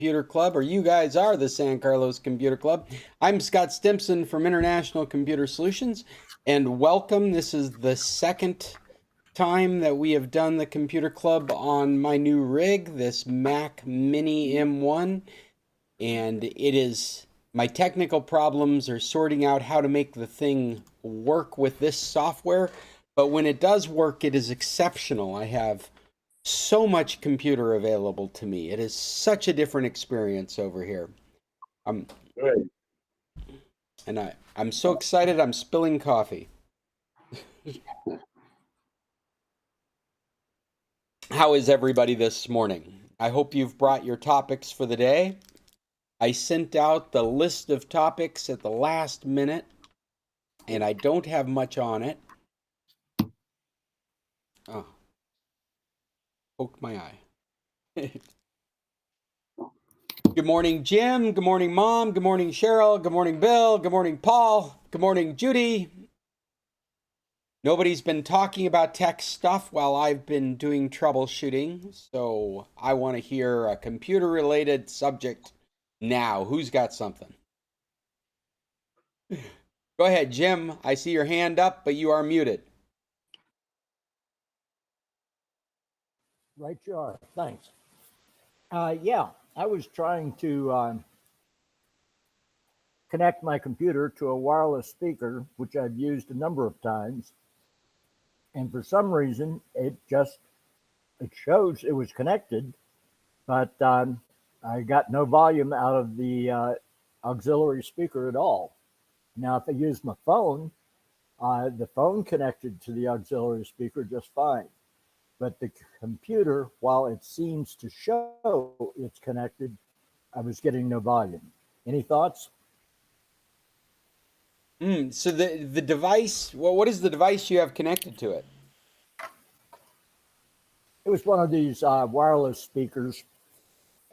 Computer Club, or you guys are the San Carlos Computer Club. I'm Scott Stimson from International Computer Solutions, and welcome. This is the second time that we have done the Computer Club on my new rig, this Mac Mini M1, and it is my technical problems are sorting out how to make the thing work with this software, but when it does work, it is exceptional. I have so much computer available to me. It is such a different experience over here. Um, Good. and I'm so excited. I'm spilling coffee. How is everybody this morning? I hope you've brought your topics for the day. I sent out the list of topics at the last minute, and I don't have much on it. Oh, poked my eye. Good morning, Jim. Good morning, Mom. Good morning, Cheryl. Good morning, Bill. Good morning, Paul. Good morning, Judy. Nobody's been talking about tech stuff while I've been doing troubleshooting, so I want to hear a computer-related subject now. Who's got something? Go ahead, Jim. I see your hand up, but you are muted. Right, you are. Thanks. Yeah, I was trying to connect my computer to a wireless speaker, which I've used a number of times. And for some reason, it shows it was connected, but I got no volume out of the auxiliary speaker at all. Now, if I use my phone, the phone connected to the auxiliary speaker just fine. But the computer, while it seems to show it's connected, I was getting no volume. Any thoughts? So the device, well, what is the device you have connected to it? It was one of these wireless speakers,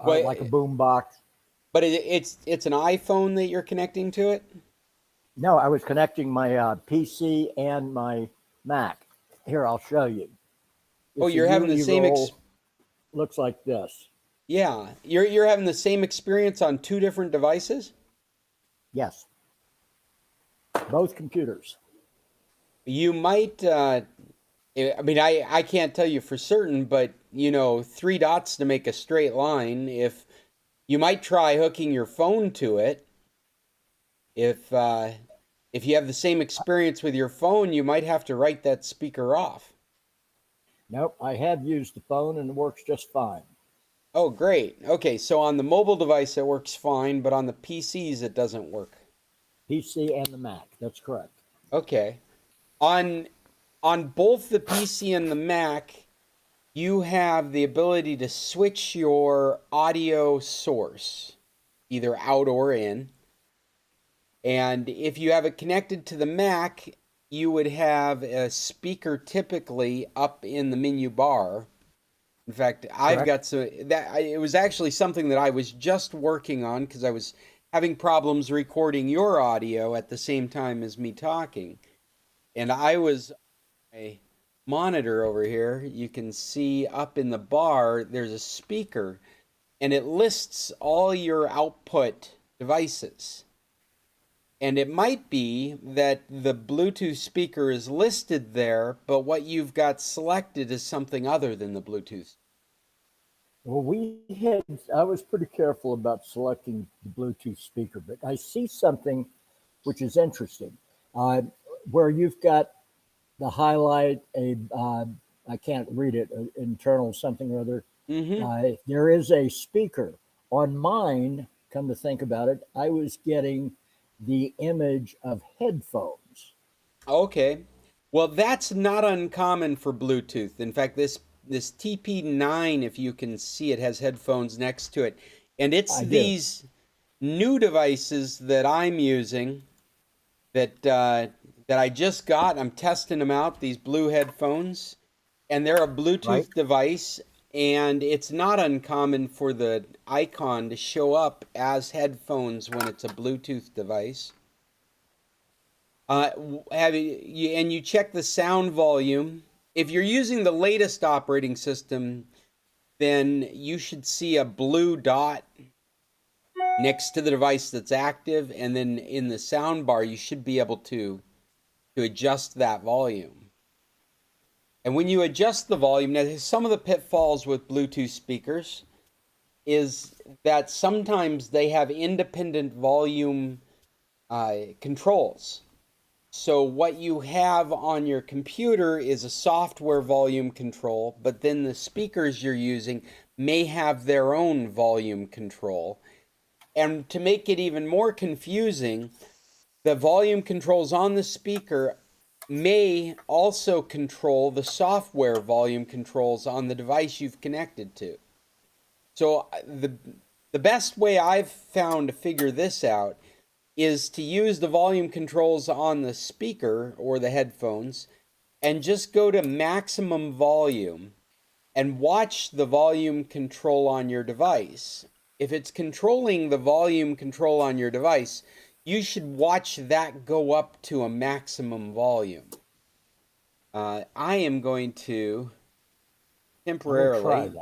Well, like a boom box. but it's an iPhone that you're connecting to it? No, I was connecting my PC and my Mac. Here, I'll show you. Oh, It's a you're having the UE same roll, looks like this. Yeah, you're having the same experience on two different devices? Yes, both computers. You might I mean I can't tell you for certain, but you know, three dots to make a straight line. If you might try hooking your phone to it. If you have the same experience with your phone, you might have to write that speaker off. Nope, I have used the phone and it works just fine. Oh, great. Okay, so on the mobile device it works fine, but on the PCs it doesn't work. PC and the Mac, that's correct. Okay. On both the PC and the Mac, you have the ability to switch your audio source, either out or in. And if you have it connected to the Mac, you would have a speaker typically up in the menu bar. In fact, I've Correct. got it was actually something that I was just working on because I was having problems recording your audio at the same time as me talking. And I was a monitor over here. You can see up in the bar there's a speaker and it lists all your output devices. And it might be that the Bluetooth speaker is listed there, but what you've got selected is something other than the Bluetooth. Well, I was pretty careful about selecting the Bluetooth speaker, but I see something which is interesting, where you've got the highlight, I can't read it, internal something or other. Mm-hmm. There is a speaker. On mine, come to think about it, I was getting the image of headphones. Okay. Well, that's not uncommon for Bluetooth. In fact, this TP9, if you can see it, has headphones next to it. And it's I do. these new devices that I'm using that I just got. I'm testing them out, these blue headphones, and they're a Right? Bluetooth device, and it's not uncommon for the icon to show up as headphones when it's a Bluetooth device. Have you and you check the sound volume. If you're using the latest operating system, then you should see a blue dot next to the device that's active, and then in the sound bar you should be able to adjust that volume. And when you adjust the volume, now some of the pitfalls with Bluetooth speakers is that sometimes they have independent volume controls. So what you have on your computer is a software volume control, but then the speakers you're using may have their own volume control. And to make it even more confusing, the volume controls on the speaker may also control the software volume controls on the device you've connected to. So the best way I've found to figure this out is to use the volume controls on the speaker or the headphones and just go to maximum volume and watch the volume control on your device. If it's controlling the volume control on your device, you should watch that go up to a maximum volume. I am going to temporarily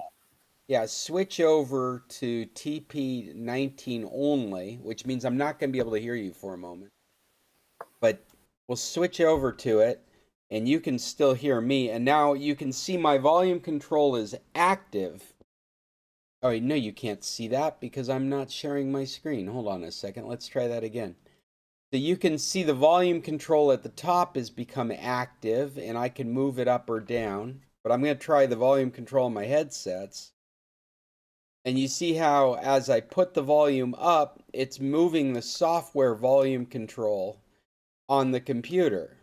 switch over to TP19 only, which means I'm not going to be able to hear you for a moment. But we'll switch over to it, and you can still hear me. And now you can see my volume control is active. Oh, no, you can't see that because I'm not sharing my screen. Hold on a second. Let's try that again. So you can see the volume control at the top has become active, and I can move it up or down. But I'm going to try the volume control on my headsets. And you see how as I put the volume up, it's moving the software volume control on the computer.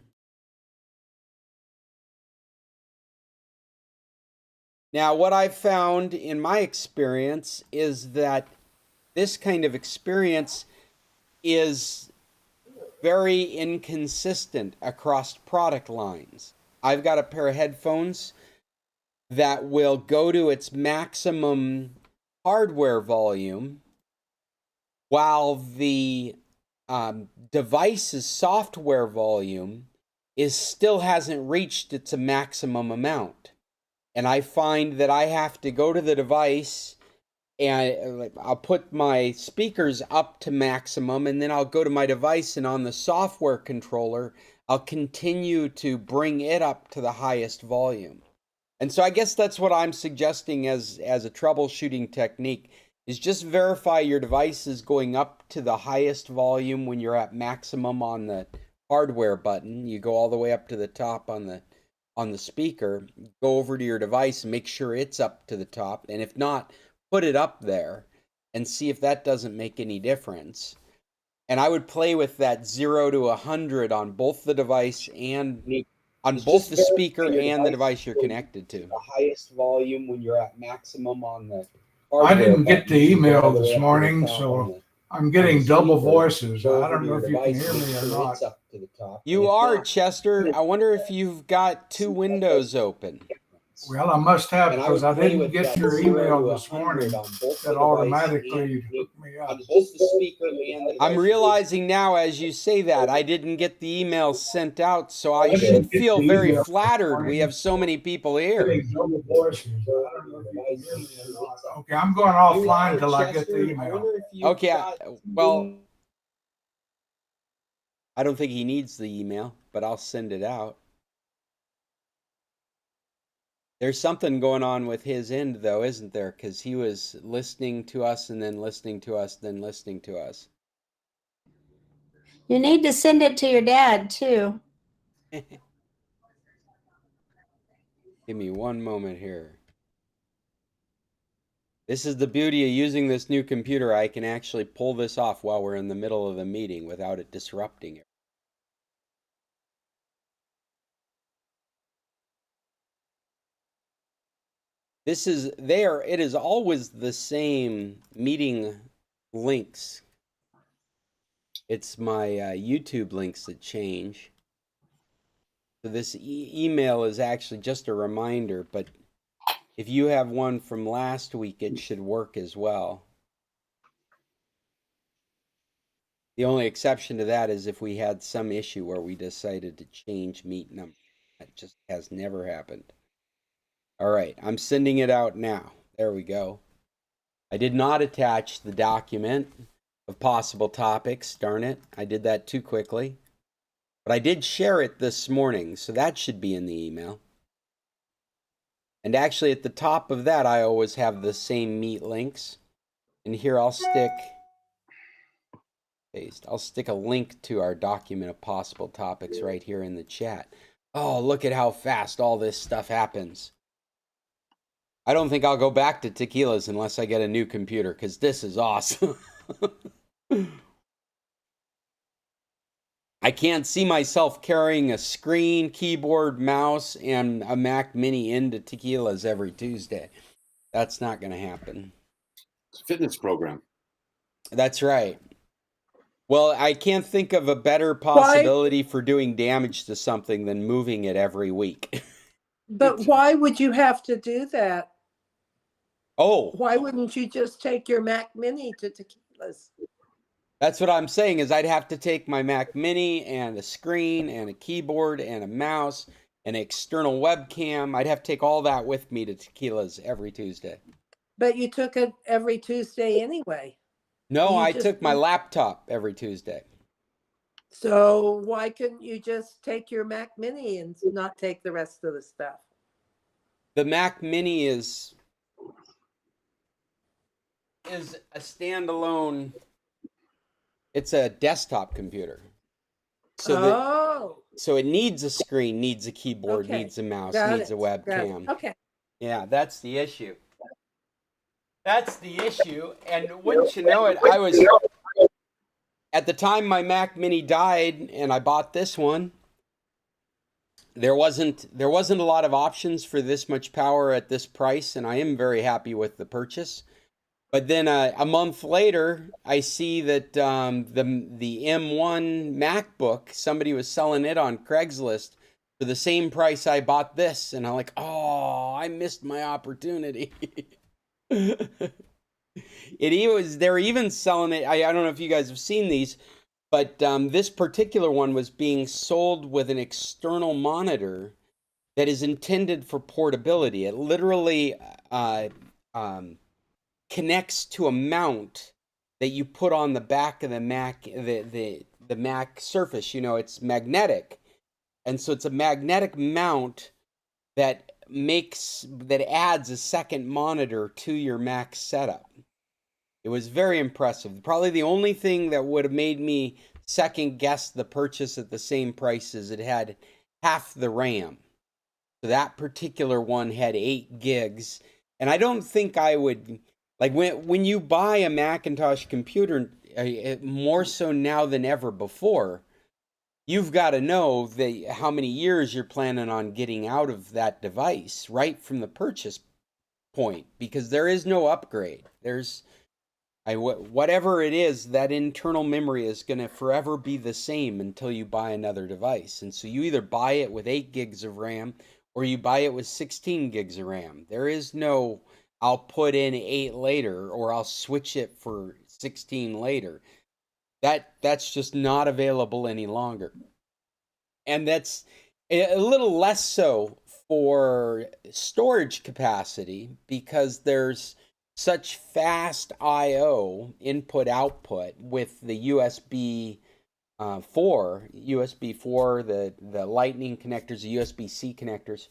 Now, what I've found in my experience is that this kind of experience is very inconsistent across product lines. I've got a pair of headphones that will go to its maximum hardware volume while the device's software volume still hasn't reached its maximum amount. And I find that I have to go to the device and I'll put my speakers up to maximum, and then I'll go to my device, and on the software controller, I'll continue to bring it up to the highest volume. And so I guess that's what I'm suggesting as a troubleshooting technique, is just verify your device is going up to the highest volume when you're at maximum on the hardware button. You go all the way up to the top on the speaker, go over to your device and make sure it's up to the top. And if not, put it up there and see if that doesn't make any difference. And I would play with that 0 to 100 on both the device and on both the speaker and the device you're connected to. The highest volume when you're at maximum on the I didn't get the email this morning, so I'm getting double voices. I don't know if you can hear me or not. You are, Chester. I wonder if you've got two windows open. Well, I must have, because I didn't get your email this morning that automatically hooked me up. I'm realizing now as you say that, I didn't get the email sent out, so I should feel very flattered. We have so many people here. Okay, I'm going offline till I get the email. Okay, well, I don't think he needs the email, but I'll send it out. There's something going on with his end, though, isn't there? Because he was listening to us and then listening to us, then listening to us. You need to send it to your dad, too. Give me one moment here. This is the beauty of using this new computer. I can actually pull this off while we're in the middle of the meeting without it disrupting it. This is there. It is always the same meeting links. It's my YouTube links that change. So this email is actually just a reminder, but if you have one from last week, it should work as well. The only exception to that is if we had some issue where we decided to change meet number. That just has never happened. All right, I'm sending it out now. There we go. I did not attach the document of possible topics. Darn it, I did that too quickly. But I did share it this morning, so that should be in the email. And actually at the top of that, I always have the same meet links. And here I'll stick a link to our document of possible topics right here in the chat. Oh, look at how fast all this stuff happens. I don't think I'll go back to Tequila's unless I get a new computer, because this is awesome. I can't see myself carrying a screen, keyboard, mouse, and a Mac Mini into Tequila's every Tuesday. That's not going to happen. It's a fitness program. That's right. Well, I can't think of a better possibility for doing damage to something than moving it every week. But why would you have to do that? Oh, Why wouldn't you just take your Mac Mini to Tequila's? that's what I'm saying is I'd have to take my Mac Mini and a screen and a keyboard and a mouse and an external webcam. I'd have to take all that with me to Tequila's every Tuesday. But you took it every Tuesday anyway. No, You I just took my didn't- laptop every Tuesday. So why couldn't you just take your Mac Mini and not take the rest of the stuff? The Mac Mini is a standalone. It's a desktop computer. So so it needs a screen, needs a keyboard, Okay. needs a mouse, Got needs a it. Got it. webcam. Okay. Yeah, that's the issue. That's the issue. And wouldn't you know it, I was at the time my Mac Mini died and I bought this one. There wasn't a lot of options for this much power at this price, and I am very happy with the purchase. But then a month later, I see that the M1 MacBook, somebody was selling it on Craigslist for the same price I bought this, and I'm like, oh, I missed my opportunity. They're even selling it. I don't know if you guys have seen these, but this particular one was being sold with an external monitor that is intended for portability. It literally connects to a mount that you put on the back of the Mac, the Mac Surface. You know, it's magnetic, and so it's a magnetic mount that adds a second monitor to your Mac setup. It was very impressive. Probably the only thing that would have made me second guess the purchase at the same price is it had half the RAM. So that particular one had 8 gigs. And I don't think I would, like when you buy a Macintosh computer, more so now than ever before, you've got to know how many years you're planning on getting out of that device right from the purchase point, because there is no upgrade. Whatever it is, that internal memory is going to forever be the same until you buy another device. And so you either buy it with 8 gigs of RAM or you buy it with 16 gigs of RAM. There is no, I'll put in 8 later or I'll switch it for 16 later. That's just not available any longer. And that's a little less so for storage capacity, because there's such fast I/O input output with the USB 4, the Lightning connectors, the USB-C connectors.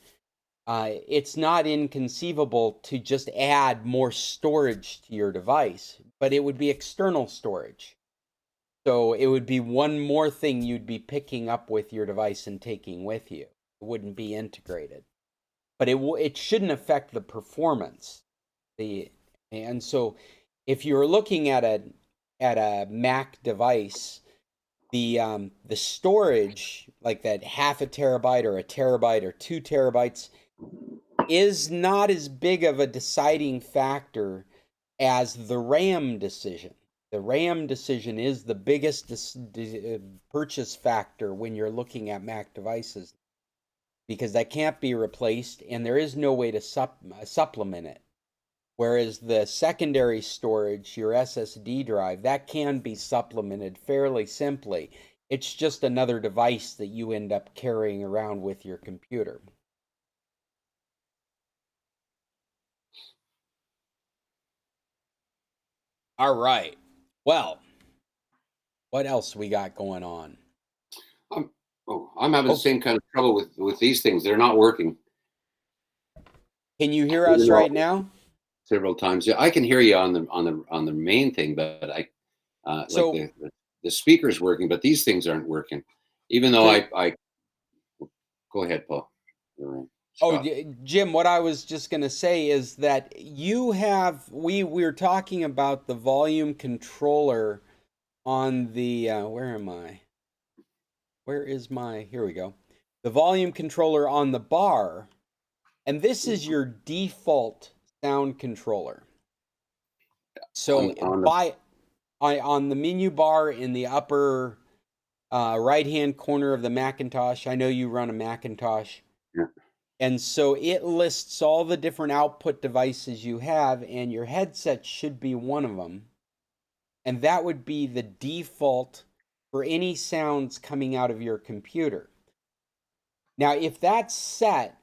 It's not inconceivable to just add more storage to your device, but it would be external storage. So it would be one more thing you'd be picking up with your device and taking with you. It wouldn't be integrated, but it shouldn't affect the performance. And so if you're looking at a Mac device, the storage, like that half a terabyte or a terabyte or 2 terabytes, is not as big of a deciding factor as the RAM decision. The RAM decision is the biggest purchase factor when you're looking at Mac devices, because that can't be replaced and there is no way to supplement it. Whereas the secondary storage, your SSD drive, that can be supplemented fairly simply. It's just another device that you end up carrying around with your computer. All right. Well, What else we got going on? I'm having the same kind of trouble with these things. They're not working. Can you hear Even us though right now? several times. Yeah, I can hear you on the main thing, but I like So the speaker's working, but these things aren't working. Even though for, I go ahead, Paul. oh, Scott. Jim, what I was just going to say is that we were talking about the volume controller on the where am I? Where is my? Here we go. The volume controller on the bar, and this is your default sound controller. So on the menu bar in the upper right-hand corner of the Macintosh, I know you run a Macintosh. Yeah. And so it lists all the different output devices you have, and your headset should be one of them. And that would be the default for any sounds coming out of your computer. Now, if that's set,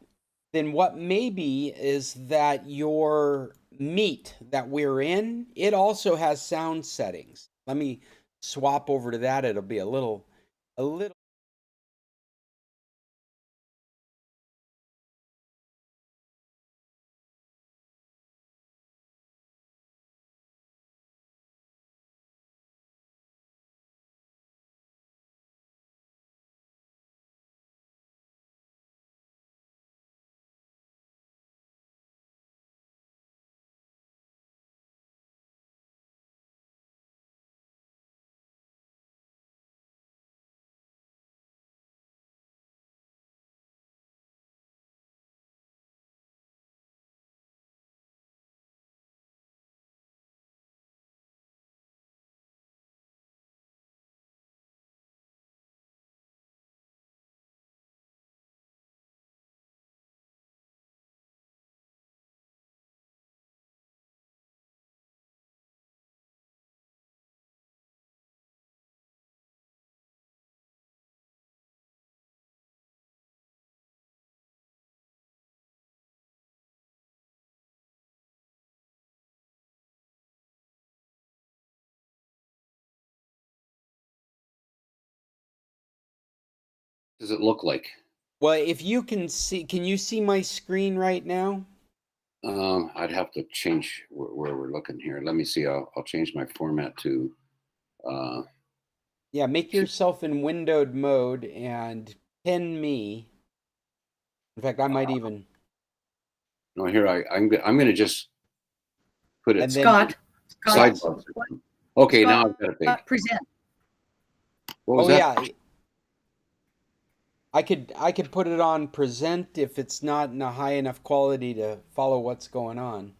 then what may be is that your Meet that we're in, it also has sound settings. Let me swap over to that. It'll be a little. Does it look like? Well, if you can you see my screen right now? I'd have to change where we're looking here. Let me see. I'll change my format to. Yeah, make yourself in windowed mode and pin me. In fact, I might even. No, here I'm going to just put it And then Scott, sidebar. Okay, now I've got it big. present. What was oh that? yeah, I could put it on present if it's not in a high enough quality to follow what's going on.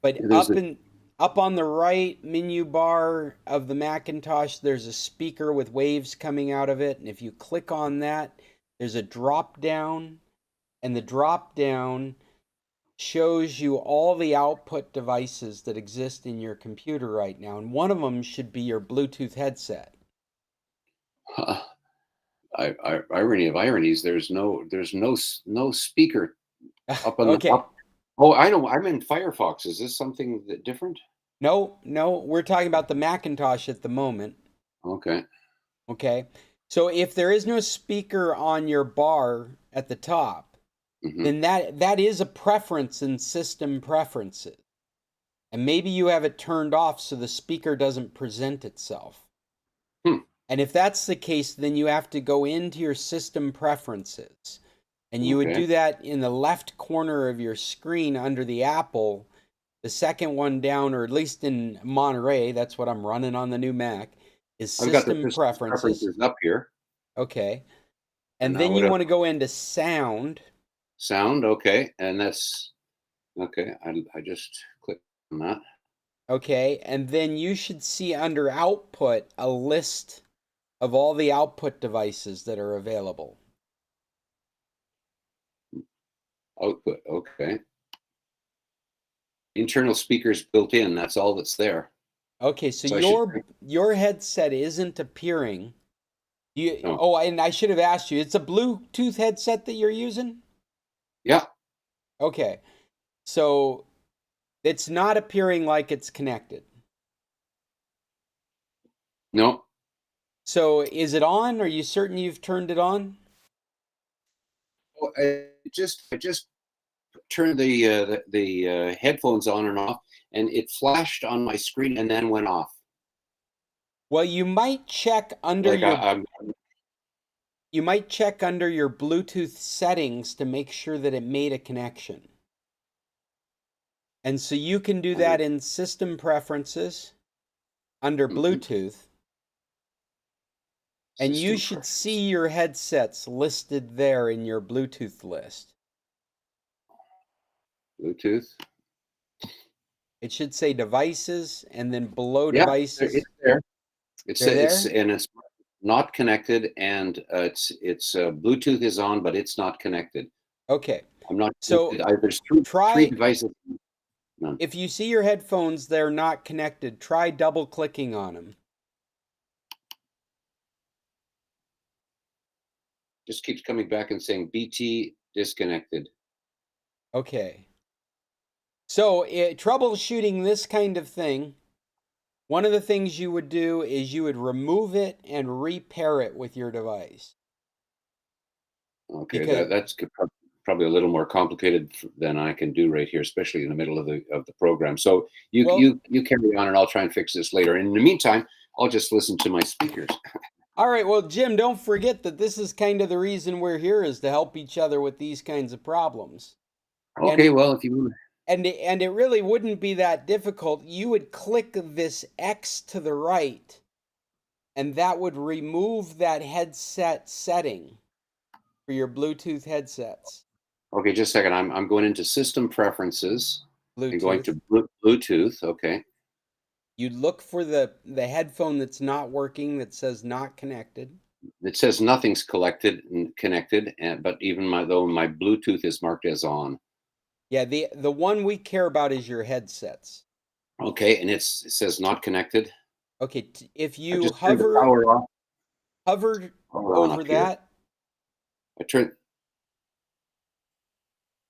But There's up on the right menu bar of the Macintosh, there's a speaker with waves coming out of it, and if you click on that, there's a drop down, and the drop down shows you all the output devices that exist in your computer right now, and one of them should be your Bluetooth headset. irony of ironies. There's no speaker up on the Okay. top. Oh, I know. I'm in Firefox. Is this something different? No, we're talking about the Macintosh at the moment. Okay. Okay. So if there is no speaker on your bar at the top, then that is a preference in system preferences. And maybe you have it turned off so the speaker doesn't present itself. And if that's the case, then you have to go into your system preferences. And you would do that in the left corner of your screen under the Apple, the second one down, or at least in Monterey, that's what I'm running on the new Mac, is I've got the system preferences. up here. Okay. And now then you what want to go into sound. Sound, okay. And that's okay. I just clicked on that. Okay. And then you should see under output a list of all the output devices that are available. Output, okay. Internal speakers built in. That's all that's there. Okay, so So your headset isn't appearing. No. Oh, and I should have asked you, it's a Bluetooth headset that you're using? Yeah. Okay. So it's not appearing like it's connected. No. So is it on? Are you certain you've turned it on? Well, I just turned the headphones on and off, and it flashed on my screen and then went off. Well, you might check under Like your I'm you might check under your Bluetooth settings to make sure that it made a connection. And so you can do that in System Preferences under Bluetooth. And you should see your headsets listed there in your Bluetooth list. Bluetooth. It should say devices and then below Yeah, devices. it's there. It's They're there? it's not connected, and it's Bluetooth is on, but it's not connected. Okay. I'm not So connected. There's three try, devices. None. if you see your headphones, they're not connected, try double clicking on them. Just keeps coming back and saying BT disconnected. Okay. So troubleshooting this kind of thing, one of the things you would do is you would remove it and repair it with your device. Okay, Because, that's probably a little more complicated than I can do right here, especially in the middle of the program. So well, you carry on, and I'll try and fix this later. And in the meantime, I'll just listen to my speakers. all right. Well, Jim, don't forget that this is kind of the reason we're here, is to help each other with these kinds of problems. Okay, well, if you And it really wouldn't be that difficult. You would click this X to the right, and that would remove that headset setting for your Bluetooth headsets. okay, just a second. I'm going into System Preferences and going Bluetooth. to Bluetooth. Okay. You'd look for the headphone that's not working that says not connected. It says nothing's connected, but even though my Bluetooth is marked as on. Yeah, the one we care about is your headsets. Okay, and it says not connected. Okay, if I you just turned the power off. hovered Power on over up here. that,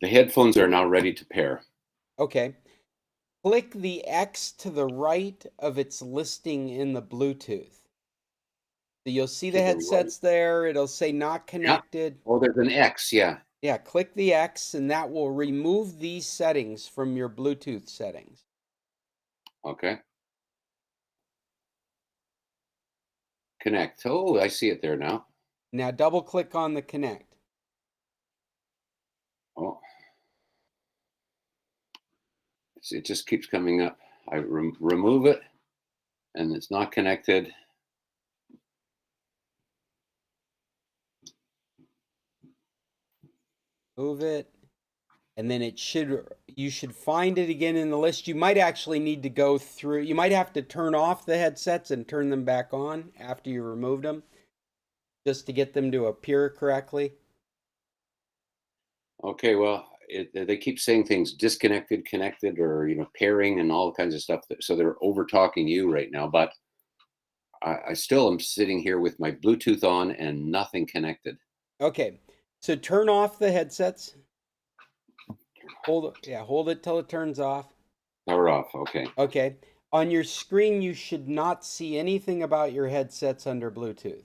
The headphones are now ready to pair. okay, click the X to the right of its listing in the Bluetooth. So you'll see the headsets there. It'll say not connected. Oh, there's an X, yeah. Yeah, click the X, and that will remove these settings from your Bluetooth settings. Okay. Connect. Oh, I see it there now. Now double click on the connect. Oh. It just keeps coming up. I remove it, and it's not connected. Move it, and then you should find it again in the list. You might actually need to go through, you might have to turn off the headsets and turn them back on after you removed them, just to get them to appear correctly. Okay, well, they keep saying things disconnected, connected, or pairing and all kinds of stuff. So they're over talking you right now, but I still am sitting here with my Bluetooth on and nothing connected. Okay, so turn off the headsets. Hold it till it turns off. Power off. Okay. Okay. On your screen, you should not see anything about your headsets under Bluetooth.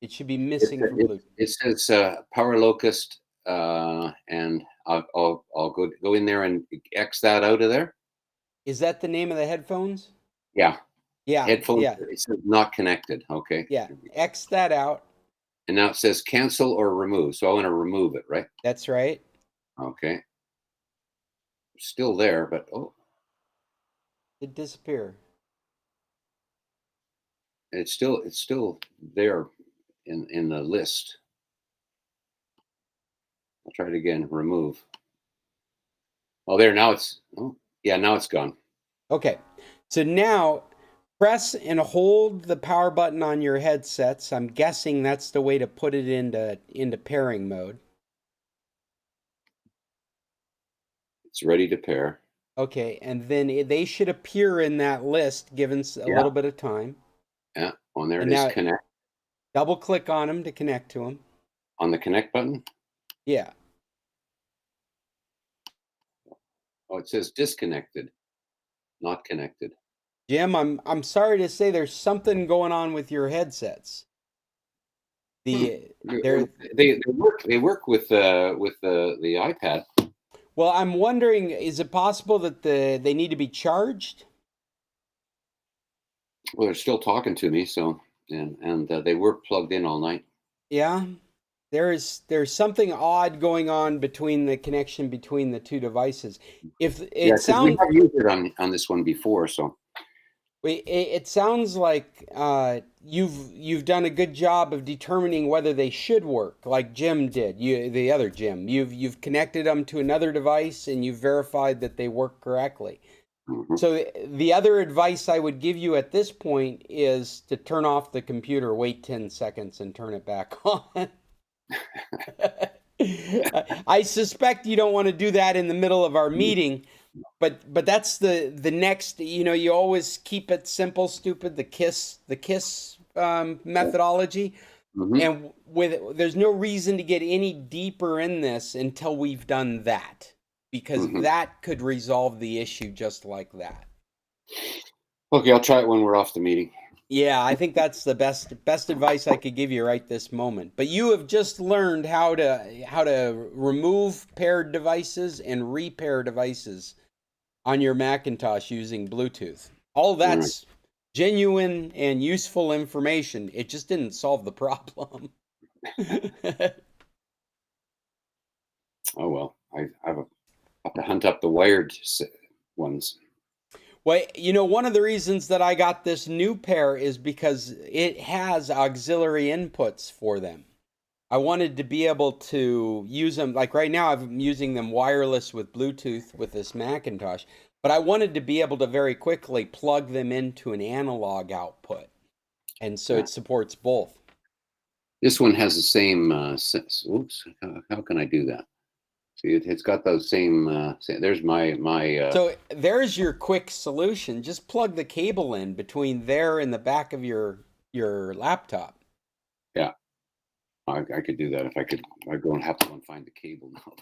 It should be missing from Bluetooth. It says Power Locust, and I'll go in there and X that out of there. Is that the name of the headphones? Yeah. Yeah. Headphones. Yeah. It says not connected. Okay. Yeah. X that out. And now it says cancel or remove. So I want to remove it, right? That's right. Okay. Still there, but It disappeared. it's still there in the list. I'll try it again. Remove. Oh, there. Now it's. Oh, yeah. Now it's gone. Okay. So now press and hold the power button on your headsets. I'm guessing that's the way to put it into pairing mode. It's ready to pair. Okay, and then they should appear in that list given a little bit of time. Yeah. On there And it now is. Connect. Double click on them to connect to them. On the connect button. Yeah. Oh, it says disconnected, not connected. Jim, I'm sorry to say there's something going on with your headsets. The they're They work with the iPad. Well, I'm wondering, is it possible that they need to be charged? Well, they're still talking to me, so and they were plugged in all night. Yeah. There's something odd going on between the connection between the two devices. If Yeah, it 'cause we sounds have used it on this one before, so it sounds like you've done a good job of determining whether they should work, like Jim did. The other Jim, you've connected them to another device and you've verified that they work correctly. mhm. So the other advice I would give you at this point is to turn off the computer, wait 10 seconds, and turn it back on. I suspect you don't want to do that in the middle of our meeting, but that's the next. You always keep it simple, stupid. The kiss methodology, Mhm. and there's no reason to get any deeper in this until we've done that, because Mhm. that could resolve the issue just like that. Okay, I'll try it when we're off the meeting. Yeah, I think that's the best advice I could give you right this moment. But you have just learned how to remove paired devices and repair devices on your Macintosh using Bluetooth. All that's genuine and useful information. It just didn't solve the problem. Oh well, I have to hunt up the wired ones. Well, one of the reasons that I got this new pair is because it has auxiliary inputs for them. I wanted to be able to use them, like right now I'm using them wireless with Bluetooth with this Macintosh, but I wanted to be able to very quickly plug them into an analog output. And so Yeah. it supports both. This one has the same. Oops, how can I do that? See, it's got those same. There's my. So there's your quick solution. Just plug the cable in between there and the back of your laptop. Yeah, I could do that if I could. I'd go and have to go and find the cable now.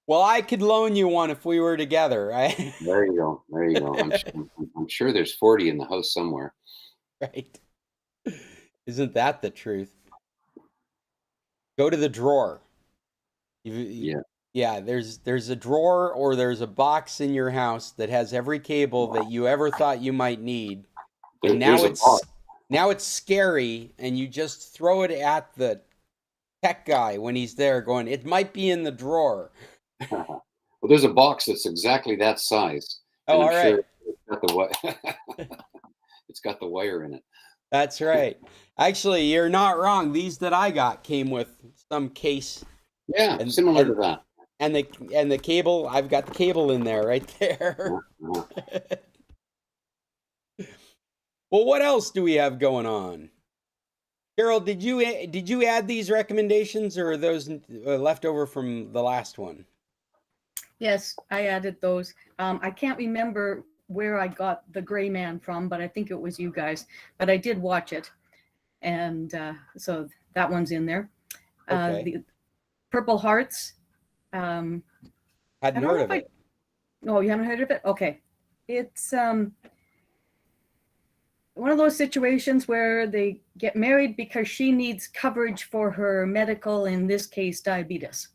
Well, I could loan you one if we were together, right? There you go. There you go. I'm sure there's 40 in the house somewhere. Right. Isn't that the truth? Go to the drawer. Yeah. Yeah, there's a drawer or there's a box in your house that has every cable that you ever thought you might need. And There's a box. now it's scary, and you just throw it at the tech guy when he's there going, it might be in the drawer. Well, there's a box that's exactly that size. Oh, and I'm all sure right. it's got the wire in it. That's right. Actually, you're not wrong. These that I got came with some case. Yeah, similar to that. And the cable, I've got the cable in there right there. Uh-huh. Well, what else do we have going on? Carol, did you add these recommendations, or are those left over from the last one? Yes, I added those. I can't remember where I got the Gray Man from, but I think it was you guys. But I did watch it, and so that one's in there. Okay. The Purple Hearts. Hadn't I don't heard know of if it. Oh, you haven't heard of it? Okay. It's one of those situations where they get married because she needs coverage for her medical, in this case, diabetes.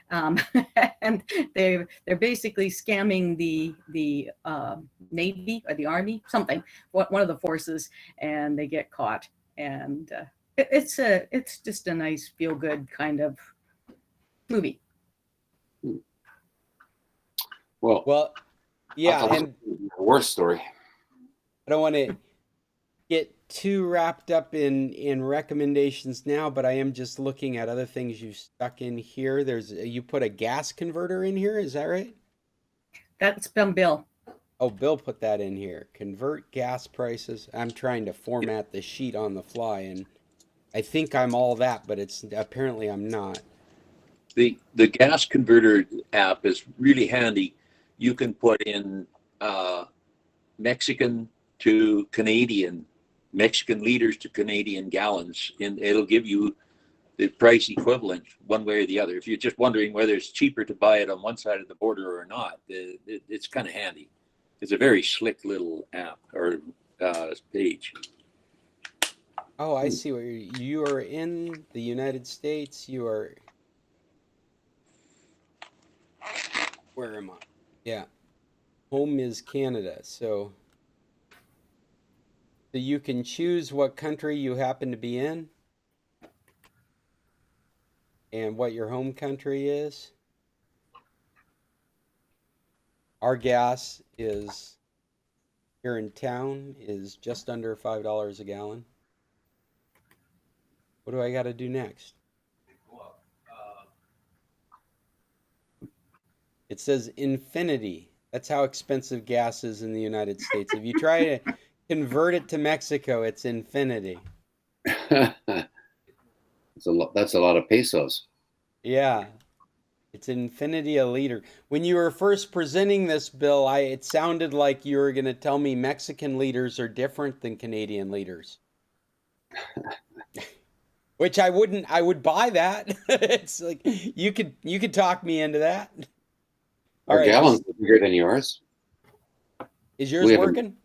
And they're basically scamming the Navy or the Army, something, one of the forces, and they get caught. And it's just a nice feel good kind of movie. Well, Yeah, I and a war story. I don't want to get too wrapped up in recommendations now, but I am just looking at other things you stuck in here. You put a gas converter in here, is that right? That's from Bill. Oh, Bill put that in here. Convert gas prices. I'm trying to format the sheet on the fly, and I think I'm all that, but apparently I'm not. The gas converter app is really handy. You can put in Mexican to Canadian, Mexican liters to Canadian gallons, and it'll give you the price equivalent one way or the other. If you're just wondering whether it's cheaper to buy it on one side of the border or not, it's kind of handy. It's a very slick little app or page. Oh, I see what you are in the United States. You are, where am I? Yeah. Home is Canada. So you can choose what country you happen to be in and what your home country is. Our gas is here in town is just under $5 a gallon. What do I got to do next? It says infinity. That's how expensive gas is in the United States. If you try to convert it to Mexico, it's infinity. That's a lot of pesos. Yeah. It's infinity a liter. When you were first presenting this bill, it sounded like you were going to tell me Mexican liters are different than Canadian liters. Which I would buy that. It's like you could talk me into that. All Our right. gallons are bigger than yours. Is yours working?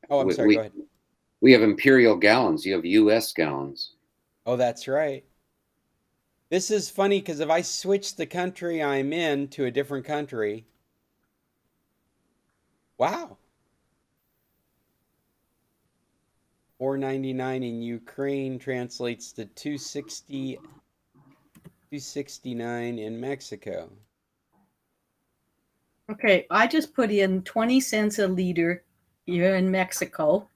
Oh, I'm sorry. Go ahead. We have imperial gallons. You have U.S. gallons. Oh, that's right. This is funny because if I switch the country I'm in to a different country, wow. $4.99 in Ukraine translates to $2.69 in Mexico. Okay, I just put in 20 cents a liter here in Mexico,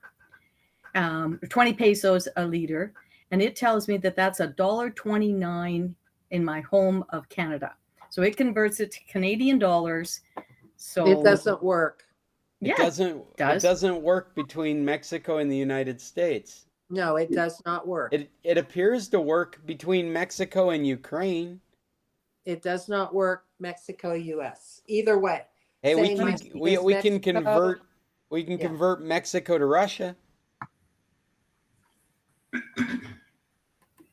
20 pesos a liter, and it tells me that that's $1.29 in my home of Canada. So it converts it to Canadian dollars. So It doesn't work. It doesn't work between Mexico and the United States. No, it does not work. It appears to work between Mexico and Ukraine. It does not work Mexico, US. Either way. Hey, we Same can as we can Mexico. convert Mexico to Russia.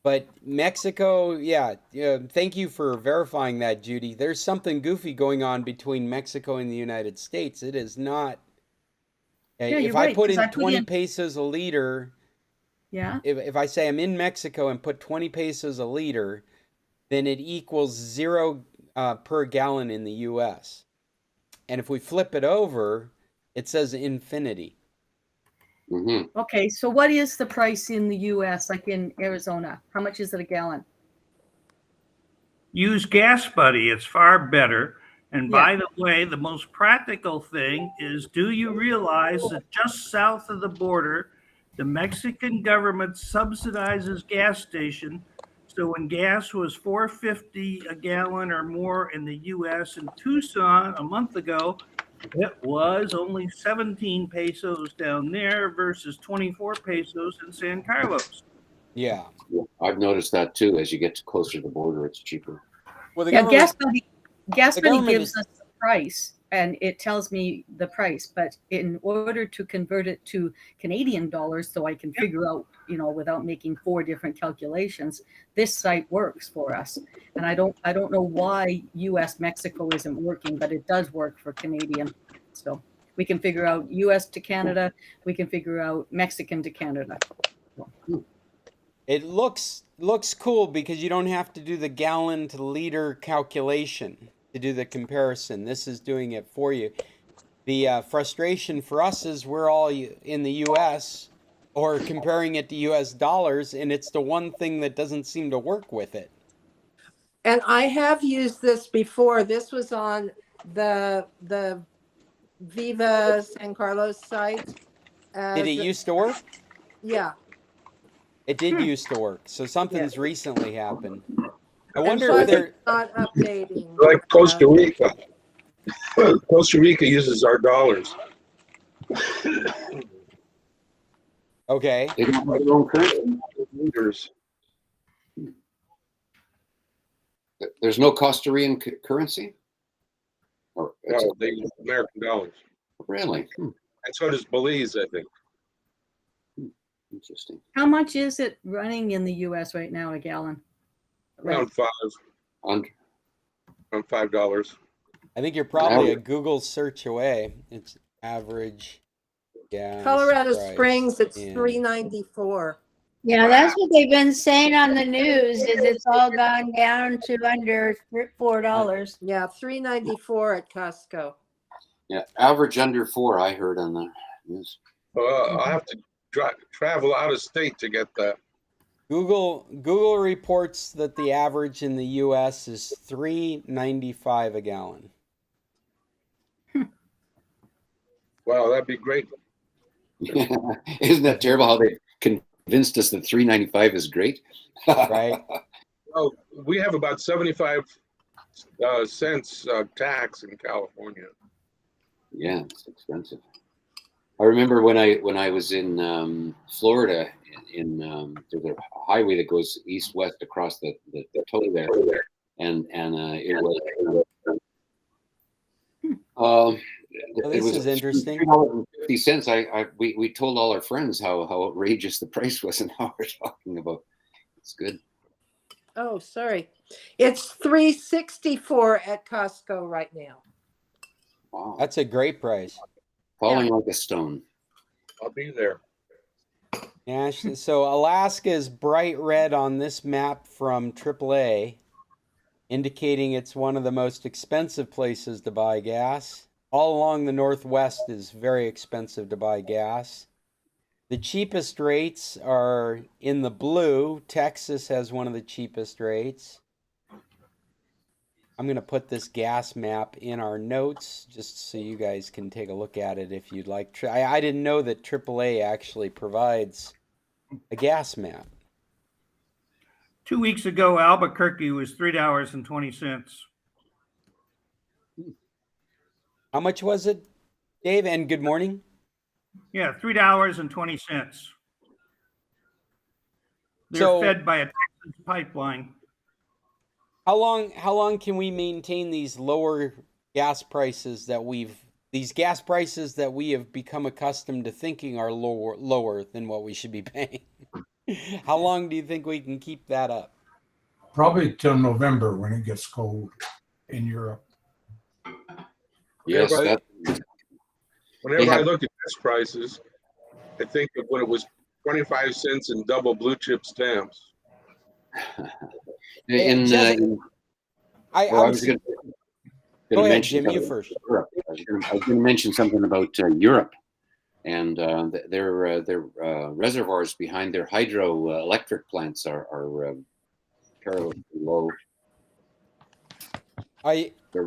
But Mexico, yeah, thank you for verifying that, Judy. There's something goofy going on between Mexico and the United States. It is not. Yeah, if you're I right, put 'cause in I put 20 in- pesos a liter, yeah, if I say I'm in Mexico and put 20 pesos a liter, then it equals 0 per gallon in the U.S. And if we flip it over, it says infinity. Mm-hmm. Okay, so what is the price in the US, like in Arizona? How much is it a gallon? Use Gas Buddy. It's far better. And Yeah. by the way, the most practical thing is, do you realize that just south of the border, the Mexican government subsidizes gas station? So when gas was $4.50 a gallon or more in the US in Tucson a month ago, it was only 17 pesos down there versus 24 pesos in San Carlos. Yeah. I've noticed that too. As you get closer to the border, it's cheaper. Well, the Yeah, government, Gas Buddy gives is- us the price and it tells me the price, but in order to convert it to Canadian dollars so I can figure out, without making 4 different calculations, this site works for us. And I don't know why US Mexico isn't working, but it does work for Canadian. So we can figure out US to Canada, we can figure out Mexican to Canada. it looks cool because you don't have to do the gallon to liter calculation to do the comparison. This is doing it for you. The frustration for us is we're all in the U.S. or comparing it to U.S. dollars, and it's the one thing that doesn't seem to work with it. And I have used this before. This was on the Viva San Carlos site. Did it used to work? Yeah. It did used to work. So something's recently happened. I And wonder plus if they're... it's not updating. Like Costa Rica. Costa Rica uses our dollars. Okay. They don't have their own currency. Liters. There's no Costa Rican currency? Or No, they use American dollars. really? And so does Belize, I think. Interesting. How much is it running in the US right now, a gallon? Around $5. On, Around $5. I think you're probably a Google search away. average gas Colorado price Springs, it's in- $3.94. Yeah, that's what they've been saying on the news, is it's all gone down to under $4. Yeah, $3.94 at Costco. Yeah, average under 4. I heard on the news. I have to travel out of state to get that. Google reports that the average in the U.S. is $3.95 a gallon. Wow, that'd be great. Isn't that terrible how they convinced us that $3.95 is great? Right. Well, we have about 75 cents tax in California. Yeah, it's expensive. I remember when I was in Florida, there's a highway that goes east-west across the toll there, and it was. Well, It this was is interesting. $3.50. We told all our friends how outrageous the price was and how we're talking about. It's good. Oh, sorry. It's $3.64 at Costco right now. Wow. That's a great price. Falling like a stone. I'll be there. Yeah, so Alaska is bright red on this map from AAA, indicating it's one of the most expensive places to buy gas. All along the Northwest is very expensive to buy gas. The cheapest rates are in the blue. Texas has one of the cheapest rates. I'm going to put this gas map in our notes just so you guys can take a look at it if you'd like. I didn't know that AAA actually provides a gas map. 2 weeks ago, Albuquerque was $3.20. How much was it, Dave? And good morning. Yeah, $3.20. They're So- fed by a Texas pipeline. How long can we maintain these lower gas prices that we have become accustomed to thinking are lower than what we should be paying? How long do you think we can keep that up? Probably till November when it gets cold in Europe. Yes, but- that. Whenever I look at gas prices, I think of when it was 25 cents in double blue chip stamps. I was going Go to ahead, mention Jim, you something first. about Europe. I was going to mention something about Europe and their reservoirs behind their hydroelectric plants are perilously low. They're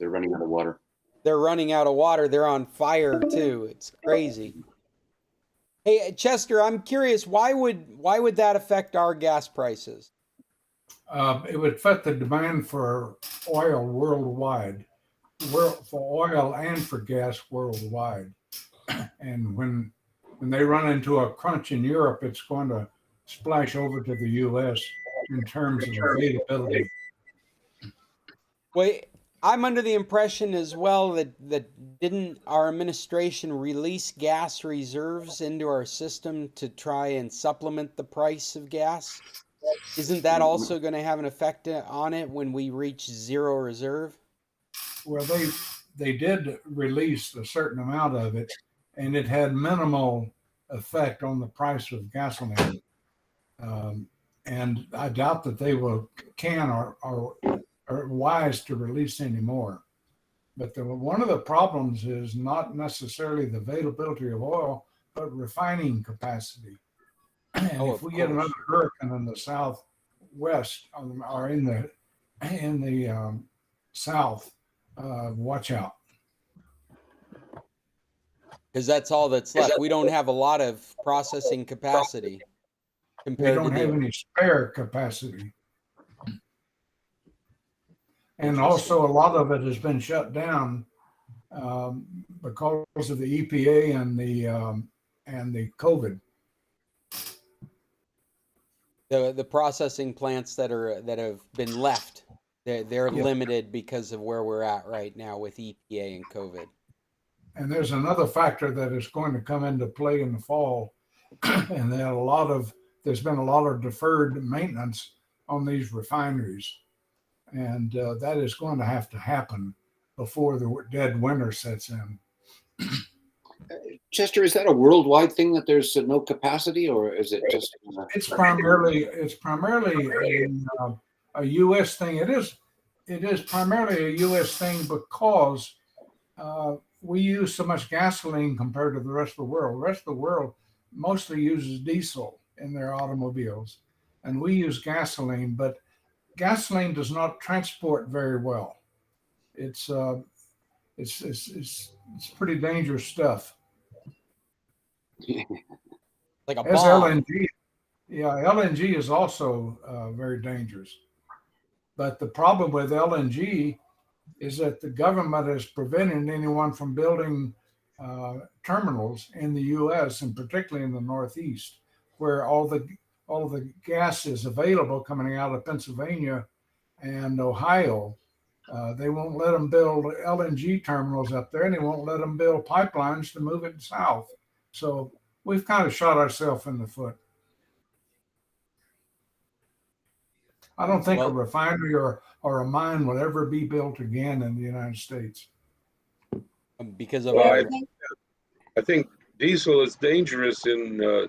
running out of water. They're running out of water. They're on fire too. It's crazy. Hey, Chester, I'm curious. Why would that affect our gas prices? It would affect the demand for oil worldwide, for oil and for gas worldwide. And when they run into a crunch in Europe, it's going to splash over to the U.S. in terms of availability. Well, I'm under the impression as well that didn't our administration release gas reserves into our system to try and supplement the price of gas? Isn't that also going to have an effect on it when we reach zero reserve? Well, they did release a certain amount of it, and it had minimal effect on the price of gasoline. And I doubt that they are wise to release any more. But one of the problems is not necessarily the availability of oil, but refining capacity. And if we get another hurricane in the southwest or in the south, watch out. Because that's all that's left. We don't have a lot of processing capacity We compared don't to have the. any spare capacity. And also a lot of it has been shut down because of the EPA and the COVID. The processing plants that have been left, they're limited because of where we're at right now with EPA and COVID. And there's another factor that is going to come into play in the fall, and there's been a lot of deferred maintenance on these refineries, and that is going to have to happen before the dead winter sets in. Chester, is that a worldwide thing that there's no capacity, or is it just? It's primarily a U.S. thing. It is primarily a U.S. thing because we use so much gasoline compared to the rest of the world. The rest of the world mostly uses diesel in their automobiles, and we use gasoline. But gasoline does not transport very well. It's pretty dangerous stuff. Like a As bomb. LNG, yeah, LNG is also very dangerous. But the problem with LNG is that the government is preventing anyone from building terminals in the U.S. and particularly in the Northeast, where all the gas is available coming out of Pennsylvania and Ohio. They won't let them build LNG terminals up there, and they won't let them build pipelines to move it south. So we've kind of shot ourselves in the foot. I don't think a refinery or a mine will ever be built again in the United States. Because of I think diesel is dangerous in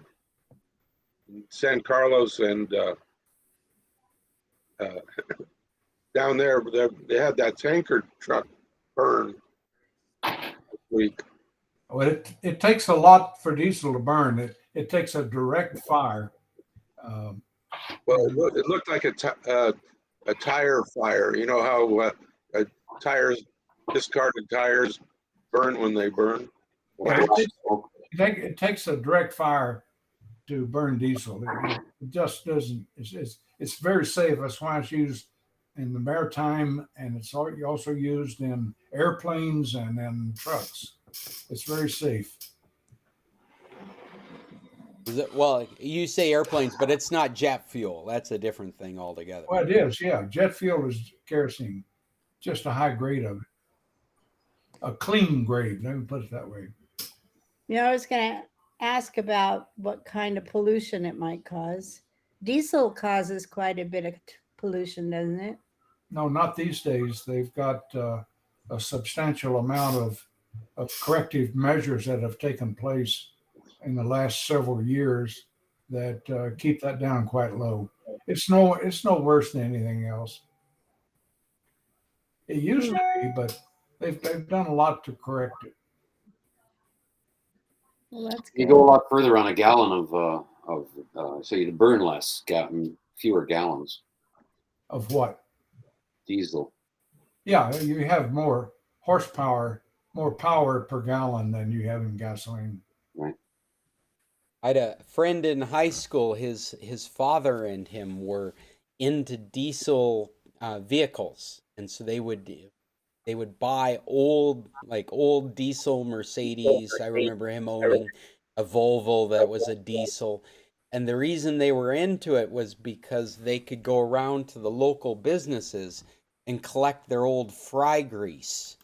San Carlos and down there. They had that tanker truck burn this week. Well, it takes a lot for diesel to burn. It takes a direct fire. Well, it looked like a tire fire. You know how discarded tires burn when they burn? Yeah, it takes a direct fire to burn diesel. It just doesn't. It's very safe. That's why it's used in the maritime, and it's also used in airplanes and in trucks. It's very safe. Well, you say airplanes, but it's not jet fuel. That's a different thing altogether. Well, it is, yeah. Jet fuel is kerosene, just a high grade of it. A clean grade, let me put it that way. I was going to ask about what kind of pollution it might cause. Diesel causes quite a bit of pollution, doesn't it? No, not these days. They've got a substantial amount of corrective measures that have taken place in the last several years that keep that down quite low. It's no worse than anything else. It used to be, but they've done a lot to correct it. Well, that's good. You go a lot further on a gallon so you burn less, fewer gallons. Of what? Diesel. Yeah, you have more horsepower, more power per gallon than you have in gasoline. Right. I had a friend in high school. His father and him were into diesel vehicles, and so they would buy old diesel Mercedes. I remember him owning a Volvo that was a diesel. And the reason they were into it was because they could go around to the local businesses and collect their old fry grease.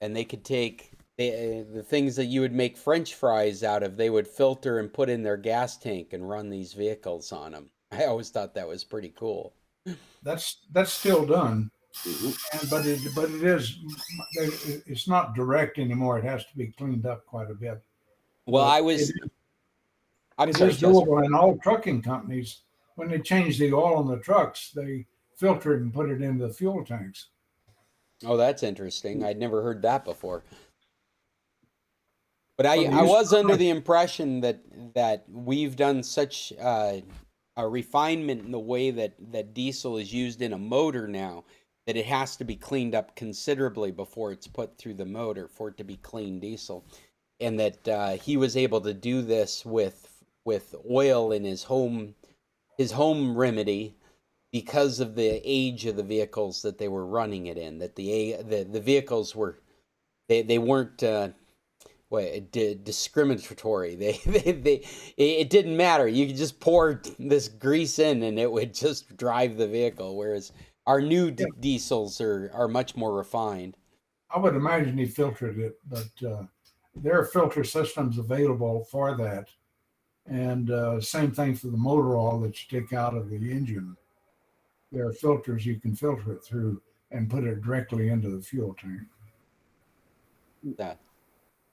And they could take the things that you would make French fries out of, they would filter and put in their gas tank and run these vehicles on them. I always thought that was pretty cool. That's still done. But it's not direct anymore. It has to be cleaned up quite a bit. Well, it is doable in all trucking companies. When they change the oil in the trucks, they filter it and put it into the fuel tanks. Oh, that's interesting. I'd never heard that before. But I was under the impression that we've done such a refinement in the way that diesel is used in a motor now that it has to be cleaned up considerably before it's put through the motor for it to be clean diesel. And that he was able to do this with oil in his home remedy because of the age of the vehicles that they were running it in. That the vehicles were they weren't discriminatory. It didn't matter. You could just pour this grease in and it would just drive the vehicle. Whereas our new diesels are much more refined. I would imagine he filtered it, but there are filter systems available for that. And same thing for the motor oil that you take out of the engine. There are filters you can filter it through and put it directly into the fuel tank.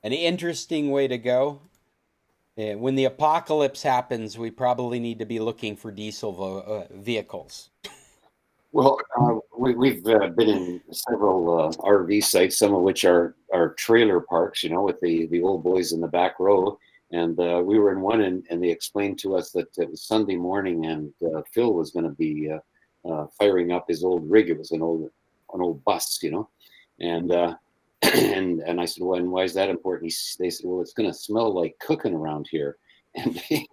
an interesting way to go. When the apocalypse happens, we probably need to be looking for diesel vehicles. Well, we've been in several RV sites, some of which are trailer parks, you know, with the old boys in the back row. And we were in one, and they explained to us that it was Sunday morning, and Phil was going to be firing up his old rig. It was an old bus, you know, and and I said, well, and why is that important? They said, well, it's going to smell like cooking around here. And he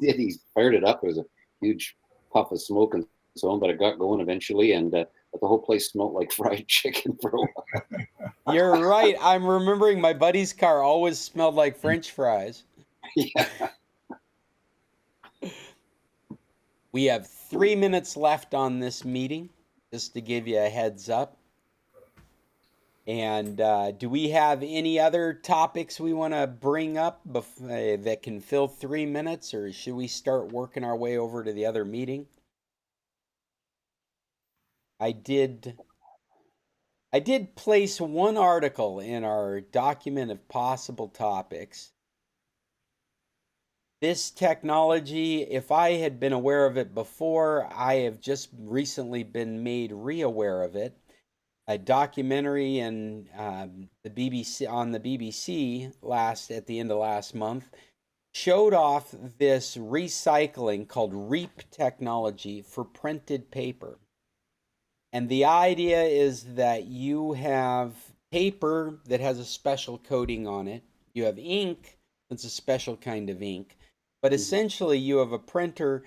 did. He fired it up. It was a huge puff of smoke and so on, but it got going eventually, and but the whole place smelled like fried chicken for a while. You're right. I'm remembering my buddy's car always smelled like French fries. Yeah. We have 3 minutes left on this meeting, just to give you a heads up. And do we have any other topics we want to bring up that can fill 3 minutes, or should we start working our way over to the other meeting? I did place one article in our document of possible topics. This technology, if I had been aware of it before, I have just recently been made re-aware of it. A documentary in the BBC at the end of last month showed off this recycling called REAP technology for printed paper. And the idea is that you have paper that has a special coating on it. You have ink that's a special kind of ink. But essentially, you have a printer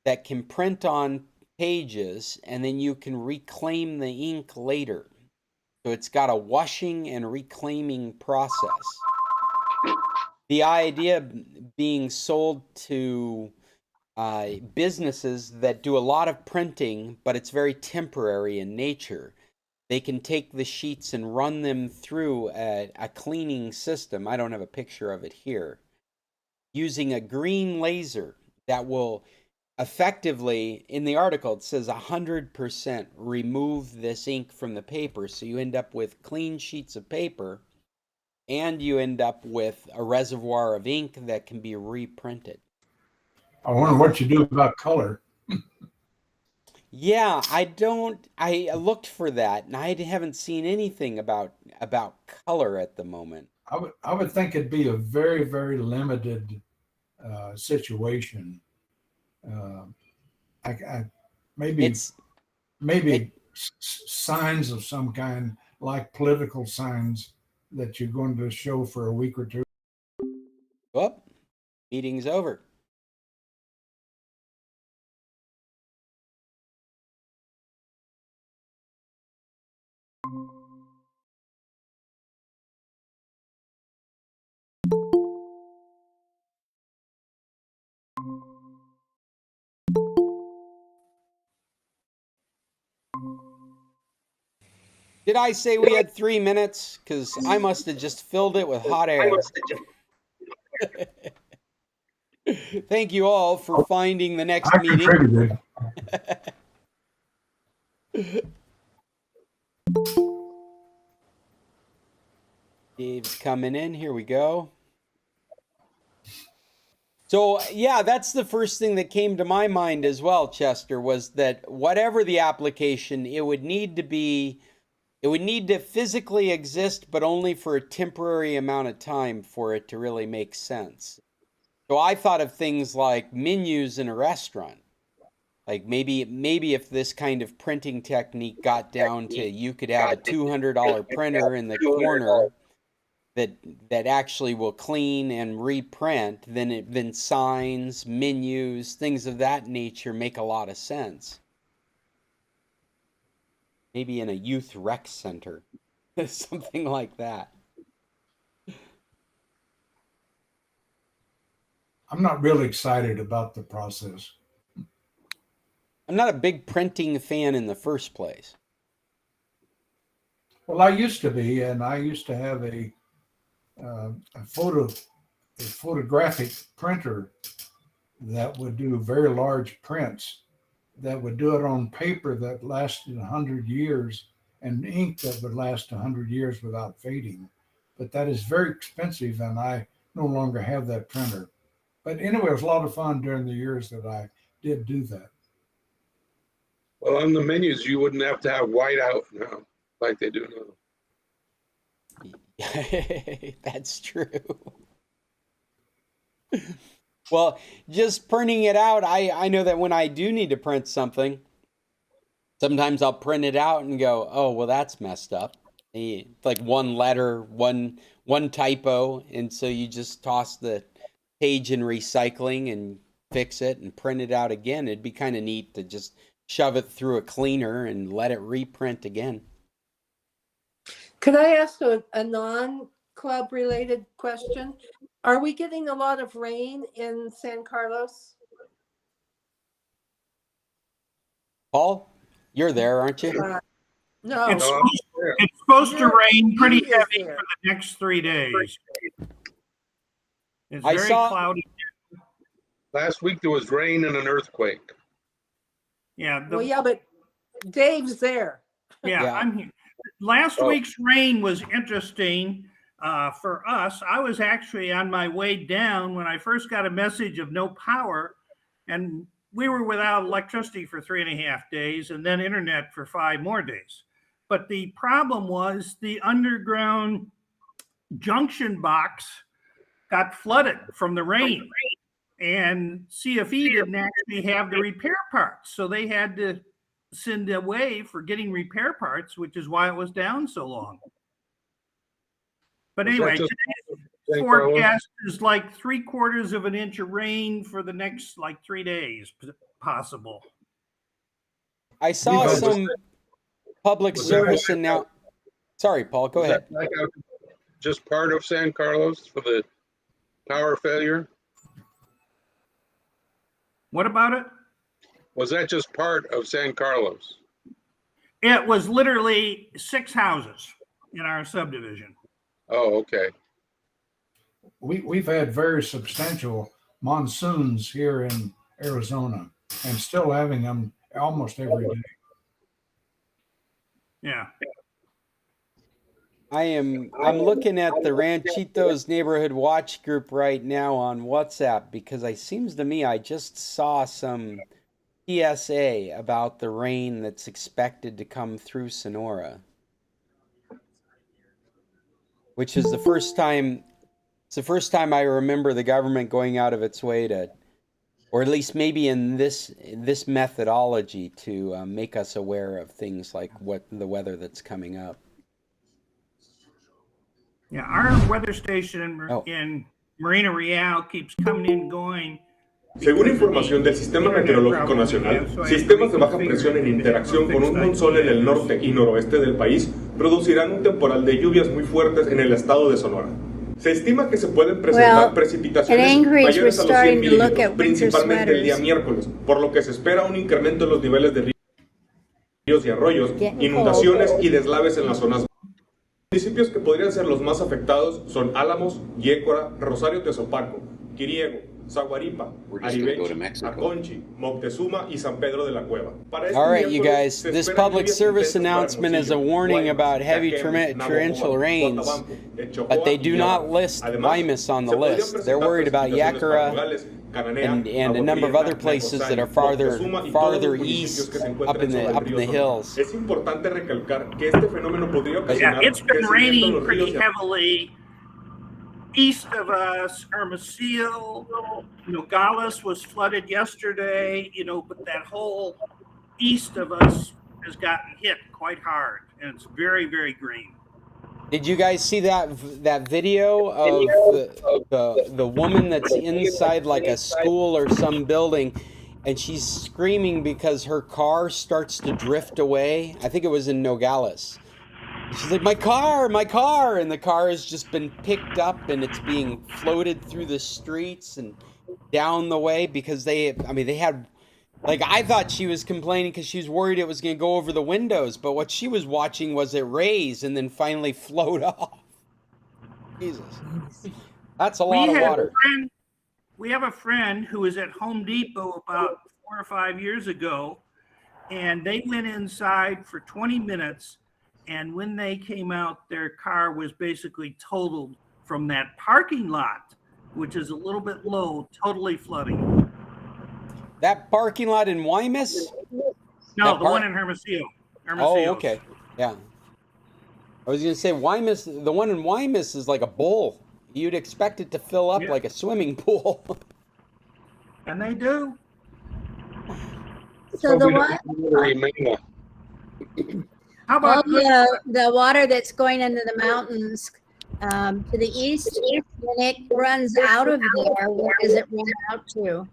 that can print on pages, and then you can reclaim the ink later. So it's got a washing and reclaiming process. The idea being sold to businesses that do a lot of printing, but it's very temporary in nature. They can take the sheets and run them through a cleaning system. I don't have a picture of it here. Using a green laser that will effectively, in the article, it says 100% remove this ink from the paper. So you end up with clean sheets of paper, and you end up with a reservoir of ink that can be reprinted. I wonder what you do about color. Yeah, I looked for that, and I haven't seen anything about color at the moment. I would think it'd be a very, very limited situation. Maybe signs of some kind, like political signs that you're going to show for a week or two. Well, meeting's over. Did I say we had 3 minutes? Because I must have just filled it with hot air. Thank you all for finding the next meeting. Dave's coming in. Here we go. So, yeah, that's the first thing that came to my mind as well, Chester, was that whatever the application, it would need to physically exist, but only for a temporary amount of time for it to really make sense. So I thought of things like menus in a restaurant. Like maybe if this kind of printing technique got down to you could have a $200 printer in the corner that actually will clean and reprint, then signs, menus, things of that nature make a lot of sense. Maybe in a youth rec center, something like that. I'm not really excited about the process. I'm not a big printing fan in the first place. Well, I used to be, and I used to have a photographic printer that would do very large prints, that would do it on paper that lasted 100 years and ink that would last 100 years without fading. but that is very expensive, and I no longer have that printer. But anyway, it was a lot of fun during the years that I did do that. Well, on the menus, you wouldn't have to have whiteout now, like they do now. That's true. Well, just printing it out, I know that when I do need to print something, sometimes I'll print it out and go, oh, well, that's messed up. Like one letter, one typo, and so you just toss the page in recycling and fix it and print it out again. It'd be kind of neat to just shove it through a cleaner and let it reprint again. Could I ask a non-club related question? Are we getting a lot of rain in San Carlos? Paul, you're there, aren't you? No. It's No, It's supposed to You're- rain pretty he is heavy there. for the next 3 days. It's I very saw- cloudy. last week there was rain and an earthquake. Yeah, Well, yeah, but Dave's there. Yeah. I'm here. Last Oh. week's rain was interesting for us. I was actually on my way down when I first got a message of no power, and we were without electricity for 3.5 days and then internet for 5 more days. But the problem was the underground junction box got flooded from the rain, and CFE didn't actually have the repair parts, so they had to send away for getting repair parts, which is why it was down so long. But Was that anyway, just today's San Carlos? forecast is like 3/4 of an inch of rain for the next like 3 days possible. I saw We've had- some public Was that service blackout? now. Sorry, Paul, go Was ahead. that blackout just part of San Carlos for the power failure? What about it? Was that just part of San Carlos? It was literally 6 houses in our subdivision. Oh, okay. We've had very substantial monsoons here in Arizona, and still having them almost every day. Yeah. I'm looking at the Ranchitos Neighborhood Watch group right now on WhatsApp because it seems to me I just saw some PSA about the rain that's expected to come through Sonora, which is the first time. It's the first time I remember the government going out of its way to, or at least maybe in this methodology, to make us aware of things like what the weather that's coming up. Yeah, our weather station Oh. in Marina Real keeps coming and going. Según información del Sistema Meteorológico Nacional, sistemas de baja presión en interacción con un monzón en el norte y noroeste del país producirán un temporal de lluvias muy fuertes en el estado de Sonora. Se estima que se pueden presentar Well, precipitaciones in Anchorage, mayores a we're los 100 starting to look milímetros, at winter principalmente el día sweaters. miércoles, por lo que se espera un incremento en los niveles de ríos y arroyos, Getting inundaciones cold. y deslaves en las zonas. Municipios que podrían ser los más afectados son Álamos, Yécora, Rosario Tezopaco, Quiriego, Zaguaripa, We're just gonna go to Ariveche, Mexico. Aconchi, Moctezuma y San Pedro de la Cueva. Para este All right, you miércoles guys, se this esperan public lluvias service intensas para announcement is a Hermosillo, warning Guaymas, about heavy Caquén, torrential Navojoa, rains, Guatabampo, Echojoa but they y do Guaymas. not list Además, Guaymas on the se podrían list. They're presentar worried about precipitaciones para Yacora Nogales, Cananea, and a number of Agua other Prieta, places that are Nacosari, Moctezuma y todos farther los municipios east, que se up encuentran in sobre el the río Sonora. hills. Es importante recalcar que este fenómeno podría Yeah, ocasionar it's been crecimiento en raining los pretty ríos y heavily east of us. Hermosillo, Nogales was flooded yesterday, but that whole east of us has gotten hit quite hard, and it's very, very green. Did you guys see that video of the woman that's inside like a school or some building, and she's screaming because her car starts to drift away? I think it was in Nogales. She's like, my car, and the car has just been picked up and it's being floated through the streets and down the way because they had, like, I thought she was complaining because she was worried it was going to go over the windows, but what she was watching was it raise and then finally float off. Jesus. That's a lot of water. We have a friend who was at Home Depot about 4 or 5 years ago, and they went inside for 20 minutes and when they came out, their car was basically totaled from that parking lot, which is a little bit low, totally flooding. That parking lot in Wymus? No, the one in Hermosillo. Oh, okay. Yeah. I was going to say Wymus, the one in Wymus is like a bowl. You'd expect it to fill up like a swimming pool. And they do. So the one, how about the water that's going into the mountains to the east, when it runs out of there, where does it run out to?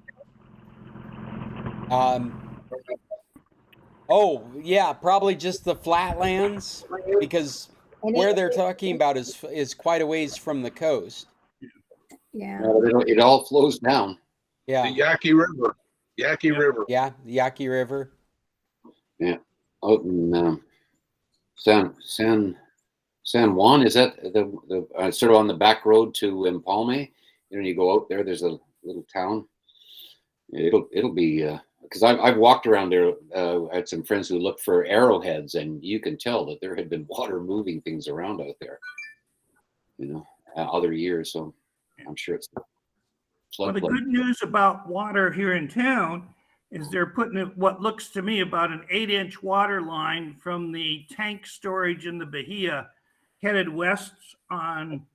Oh, yeah, probably just the flatlands, because where they're talking about is quite a ways from the coast. Yeah. It all flows down. Yeah. The Yaqui River. Yaqui River. Yeah, the Yaqui River. Yeah. Out in San Juan, is that the sort of on the back road to Empalme? You go out there, there's a little town. It'll be because I've walked around there. I had some friends who looked for arrowheads, and you can tell that there had been water moving things around out there, other years. So I'm sure it's Well, the good news about water here in town is they're putting what looks to me about an 8-inch water line from the tank storage in the Bahia headed west on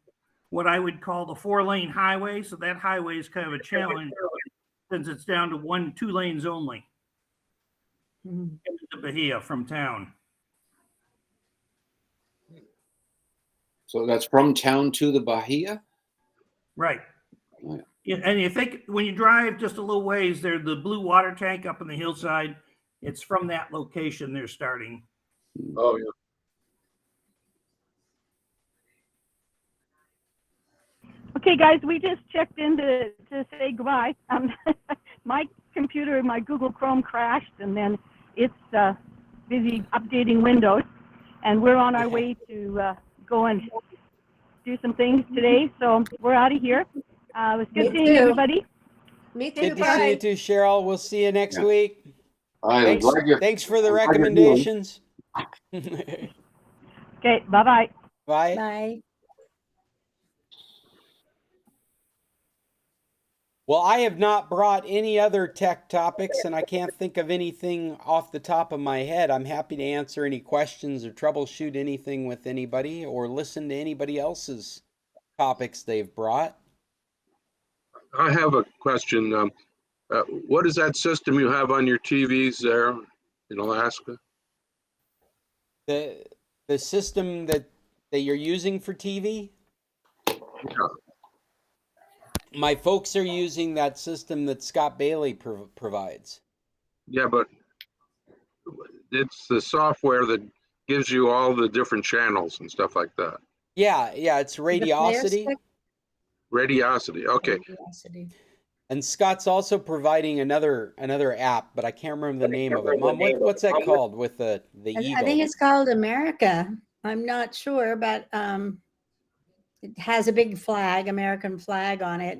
what I would call the 4-lane highway. So that highway is kind of a challenge since it's down to 2 lanes only into the Bahia from town. So that's from town to the Bahia? Right. Yeah, and you think when you drive just a little ways, there's the blue water tank up on the hillside. It's from that location they're starting. Oh, yeah. Okay, guys, we just checked in to say goodbye. My computer, my Google Chrome crashed, and then it's busy updating Windows. And we're on our way to go and do some things today. So we're out of here. It was good seeing everybody. Me too. Good to see you too, Cheryl. We'll see you next week. Thanks for the recommendations. Okay, bye-bye. Bye. Bye. Well, I have not brought any other tech topics, and I can't think of anything off the top of my head. I'm happy to answer any questions or troubleshoot anything with anybody or listen to anybody else's topics they've brought. I have a question. What is that system you have on your TVs there in Alaska? The system that you're using for TV? Yeah. My folks are using that system that Scott Bailey provides. Yeah, but it's the software that gives you all the different channels and stuff like that. Yeah, it's Radiosity. Radiosity, okay. Radiosity. And Scott's also providing another app, but I can't remember the name of it. Mom, what's that called with the eagle? I think it's called America. I'm not sure, but it has a big flag, American flag on it.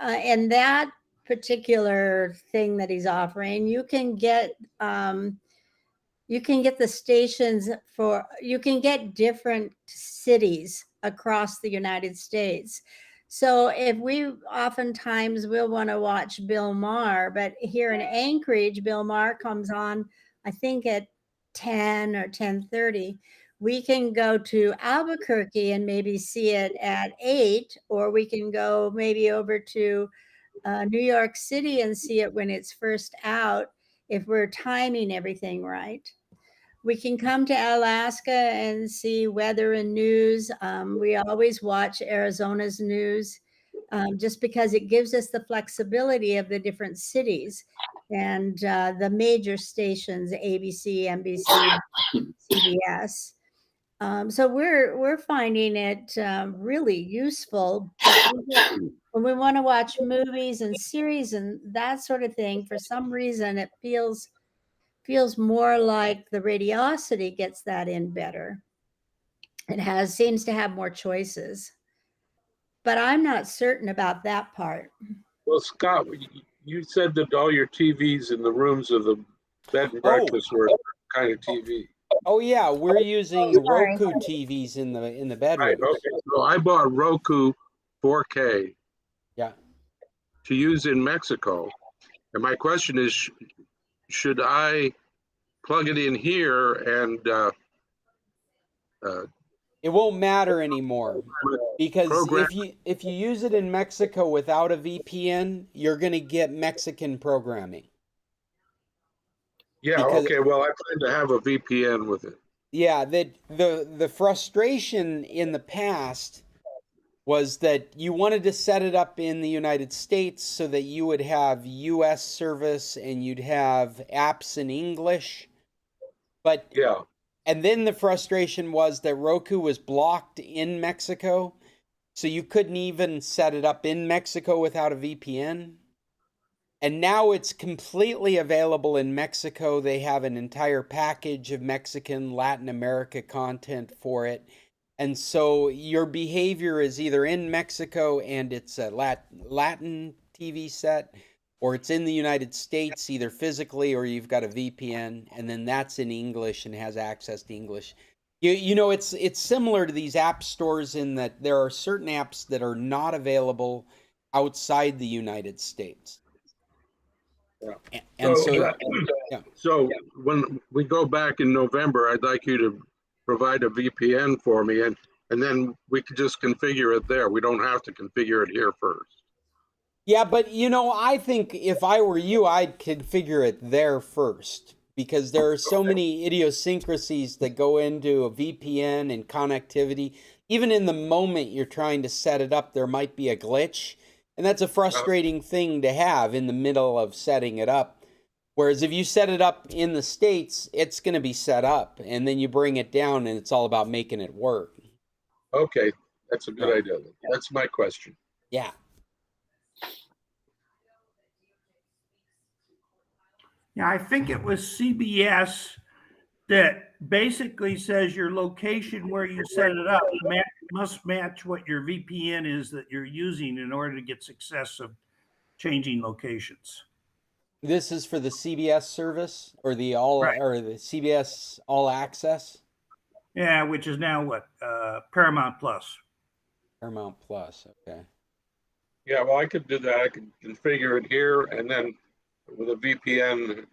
And that particular thing that he's offering, you can get the stations you can get different cities across the United States. So if oftentimes we'll want to watch Bill Maher, but here in Anchorage, Bill Maher comes on, I think at 10 or 10:30. We can go to Albuquerque and maybe see it at 8, or we can go maybe over to New York City and see it when it's first out, if we're timing everything right. We can come to Alaska and see weather and news. We always watch Arizona's news just because it gives us the flexibility of the different cities and the major stations, ABC, NBC, CBS. So we're finding it really useful when we want to watch movies and series and that sort of thing. For some reason, it feels more like the Radiosity gets that in better. It seems to have more choices, but I'm not certain about that part. Well, Scott, you said that all your TVs in the rooms of the bed and breakfast were kind of TV. Oh yeah, we're using Sorry. Roku TVs in the Right, bedrooms. okay. So I bought Roku 4K Yeah. to use in Mexico. And my question is, should I plug it in here and It won't matter anymore because program? if you use it in Mexico without a VPN, you're going to get Mexican programming. Yeah, Because okay. Well, I plan to have a VPN with it. yeah, that the frustration in the past was that you wanted to set it up in the United States so that you would have US service and you'd have apps in English. But Yeah. and then the frustration was that Roku was blocked in Mexico, so you couldn't even set it up in Mexico without a VPN. And now it's completely available in Mexico. They have an entire package of Mexican, Latin America content for it. And so your behavior is either in Mexico and it's a Latin TV set, or it's in the United States, either physically or you've got a VPN, and then that's in English and has access to English. You know, it's similar to these app stores in that there are certain apps that are not available outside the United States. Yeah. And so yeah. So when we go back in November, I'd like you to provide a VPN for me, and then we could just configure it there. We don't have to configure it here first. yeah, but you know, I think if I were you, I'd configure it there first because there are so many idiosyncrasies that go into a VPN and connectivity. Even in the moment you're trying to set it up, there might be a glitch. And that's a frustrating thing to have in the middle of setting it up. Whereas if you set it up in the States, it's going to be set up. And then you bring it down and it's all about making it work. Okay, that's a good idea. That's my question. Yeah. Yeah, I think it was CBS that basically says your location where you set it up must match what your VPN is that you're using in order to get success of changing locations. This is for the CBS service or the CBS All Access? Yeah, which is now what? Paramount Plus. Paramount Plus, okay. Yeah, well, I could do that. I could configure it here and then with a VPN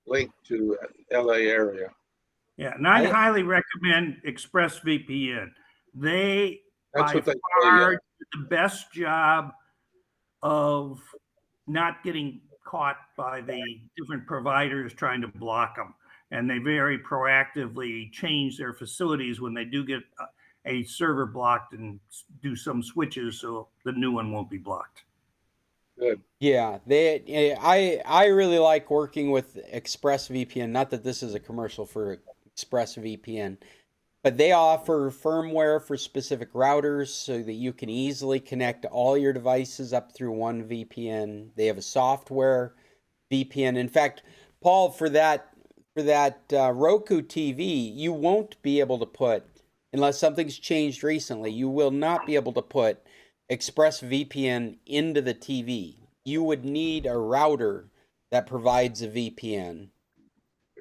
link to LA area. Yeah, and I highly recommend ExpressVPN. They That's by what they far say, do the best job of not getting caught by the different providers trying to block them. And they very proactively change their facilities when they do get a server blocked and do some switches so the new one won't be blocked. Good. Yeah, I really like working with ExpressVPN. Not that this is a commercial for ExpressVPN, but they offer firmware for specific routers so that you can easily connect all your devices up through one VPN. They have a software VPN. In fact, Paul, for that Roku TV, you won't be able to put, unless something's changed recently, you will not be able to put ExpressVPN into the TV. You would need a router that provides a VPN.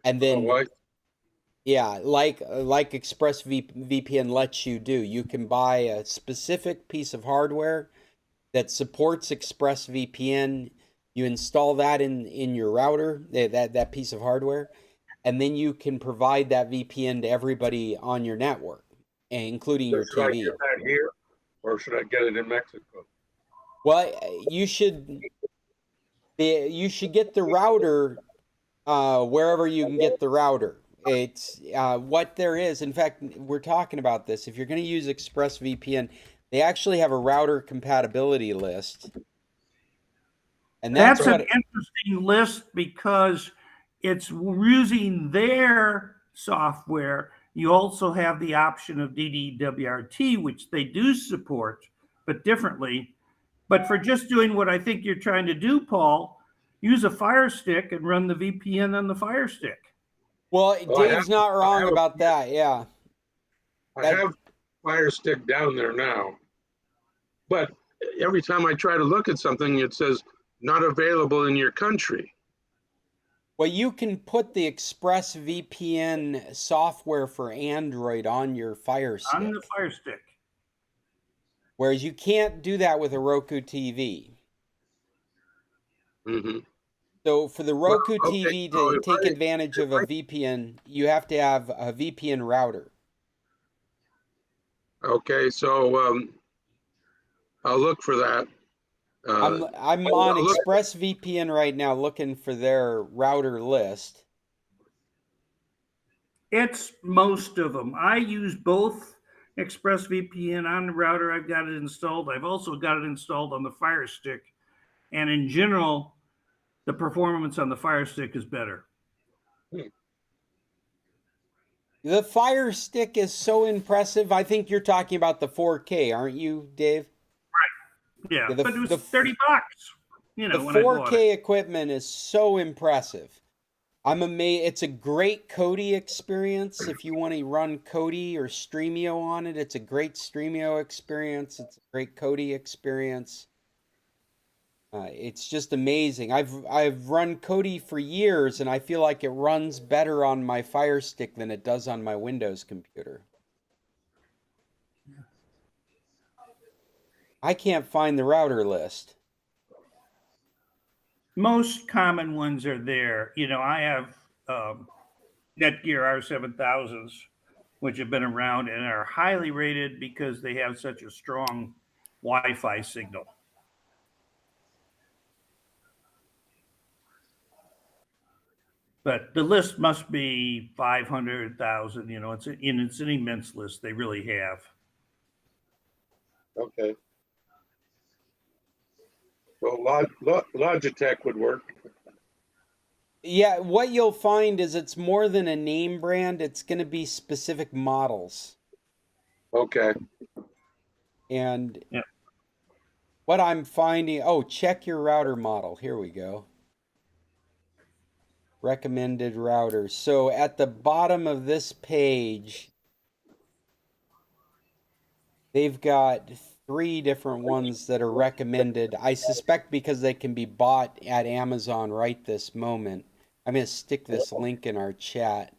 And then yeah, like ExpressVPN lets you do. You can buy a specific piece of hardware that supports ExpressVPN. You install that in your router, that piece of hardware, and then you can provide that VPN to everybody on your network, including your Should I TV. get that here, or should I get it in Mexico? Well, you should get the router wherever you can get the router. It's what there is. In fact, we're talking about this. If you're going to use ExpressVPN, they actually have a router compatibility list. And that's an interesting list because it's using their software. You also have the option of DDWRT, which they do support, but differently. But for just doing what I think you're trying to do, Paul, use a Fire Stick and run the VPN on the Fire Stick. Well, Dave's not wrong about that. Yeah. I have Fire Stick down there now, but every time I try to look at something, it says not available in your country. Well, you can put the ExpressVPN software for Android on your Fire Stick. On the Fire Stick. Whereas you can't do that with a Roku TV. Mm-hmm. So for the Roku TV so to if take I- advantage of a VPN, you have to have a VPN router. Okay, so I'll look for that. I'm on I'll look- ExpressVPN right now looking for their router list. It's most of them. I use both ExpressVPN on the router. I've got it installed. I've also got it installed on the Fire Stick. And in general, the performance on the Fire Stick is better. The Fire Stick is so impressive. I think you're talking about the 4K, aren't you, Dave? Yeah, Yeah, but it was $30. You know, The when I bought it. 4K equipment is so impressive. I'm amazed. It's a great Kodi experience. If you want to run Kodi or Streamio on it, it's a great Streamio experience. It's a great Kodi experience. It's just amazing. I've run Kodi for years, and I feel like it runs better on my Fire Stick than it does on my Windows computer. I can't find the router list. Most common ones are there. You know, I have Netgear R7000s, which have been around and are highly rated because they have such a strong Wi-Fi signal. But the list must be 500,000. You know, it's an immense list. They really have. Okay. So Logitech would work. Yeah, what you'll find is it's more than a name brand. It's going to be specific models. Okay. And yeah. What I'm finding, check your router model. Here we go. Recommended routers. So at the bottom of this page, they've got 3 different ones that are recommended. I suspect because they can be bought at Amazon right this moment. I'm going to stick this link in our chat.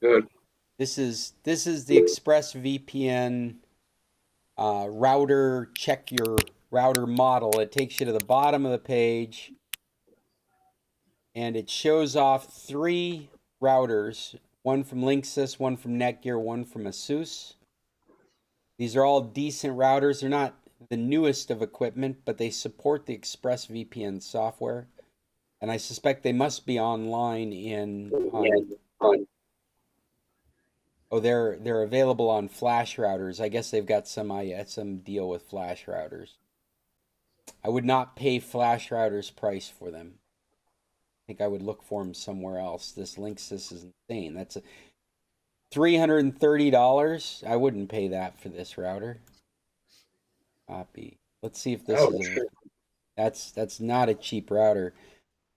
Good. This is the ExpressVPN router. Check your router model. It takes you to the bottom of the page, and it shows off 3 routers. One from Linksys, one from Netgear, one from Asus. These are all decent routers. They're not the newest of equipment, but they support the ExpressVPN software. And I suspect they must be online they're available on flash routers. I guess they've got some deal with flash routers. I would not pay flash routers price for them. I think I would look for them somewhere else. This Linksys is insane. That's $330. I wouldn't pay that for this router. Copy. Let's see if this is that's not a cheap router.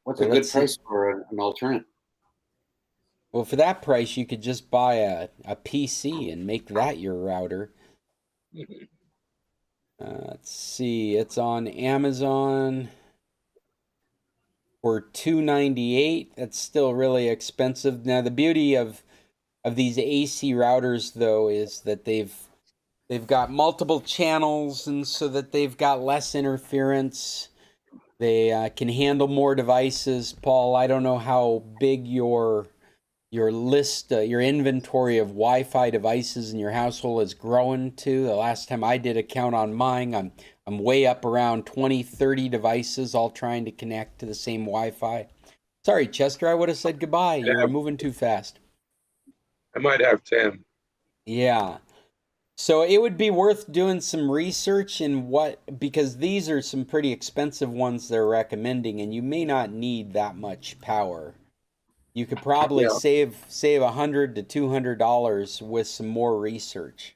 What's a good price for an alternate? Well, for that price, you could just buy a PC and make that your router. Let's see. It's on Amazon for $298. That's still really expensive. Now, the beauty of these AC routers, though, is that they've got multiple channels, and so that they've got less interference. They can handle more devices. Paul, I don't know how big your list, your inventory of Wi-Fi devices in your household is growing to. The last time I did a count on mine, I'm way up around 20, 30 devices all trying to connect to the same Wi-Fi. Sorry, Chester, I would have said goodbye. You're moving too fast. I might have 10. Yeah. So it would be worth doing some research because these are some pretty expensive ones they're recommending, and you may not need that much power. You could probably save $100 to $200 with some more research.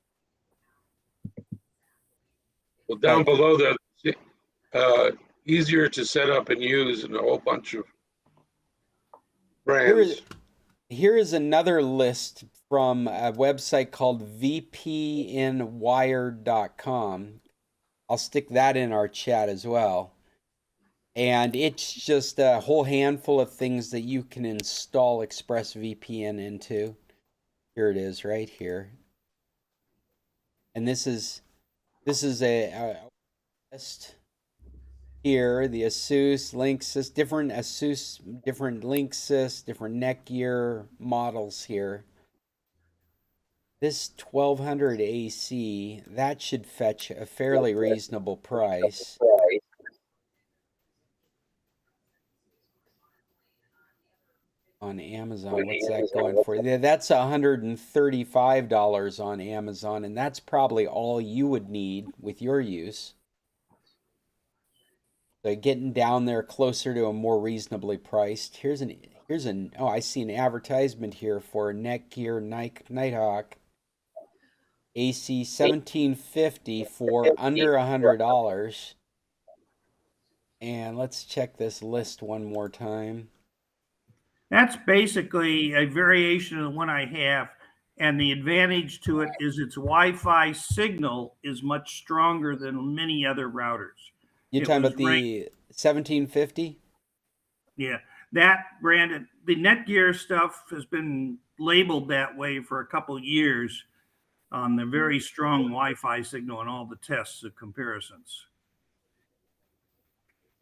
Well, down below that, easier to set up and use, and a whole bunch of brands. Here is another list from a website called vpnwire.com. I'll stick that in our chat as well. And it's just a whole handful of things that you can install ExpressVPN into. Here it is right here. And this is a list here, the ASUS, Linksys, different ASUS, different Linksys, different Netgear models here. This 1200 AC, that should fetch a fairly reasonable price. On Amazon, what's that going for? Yeah, that's $135 on Amazon, and that's probably all you would need with your use. So getting down there closer to a more reasonably priced. Here's an oh, I see an advertisement here for a Netgear Nighthawk AC 1750 for under $100. And let's check this list one more time. That's basically a variation of the one I have. And the advantage to it is its Wi-Fi signal is much stronger than many other routers. You're talking about the 1750? Yeah, that branded, the Netgear stuff has been labeled that way for a couple of years on the very strong Wi-Fi signal and all the tests of comparisons.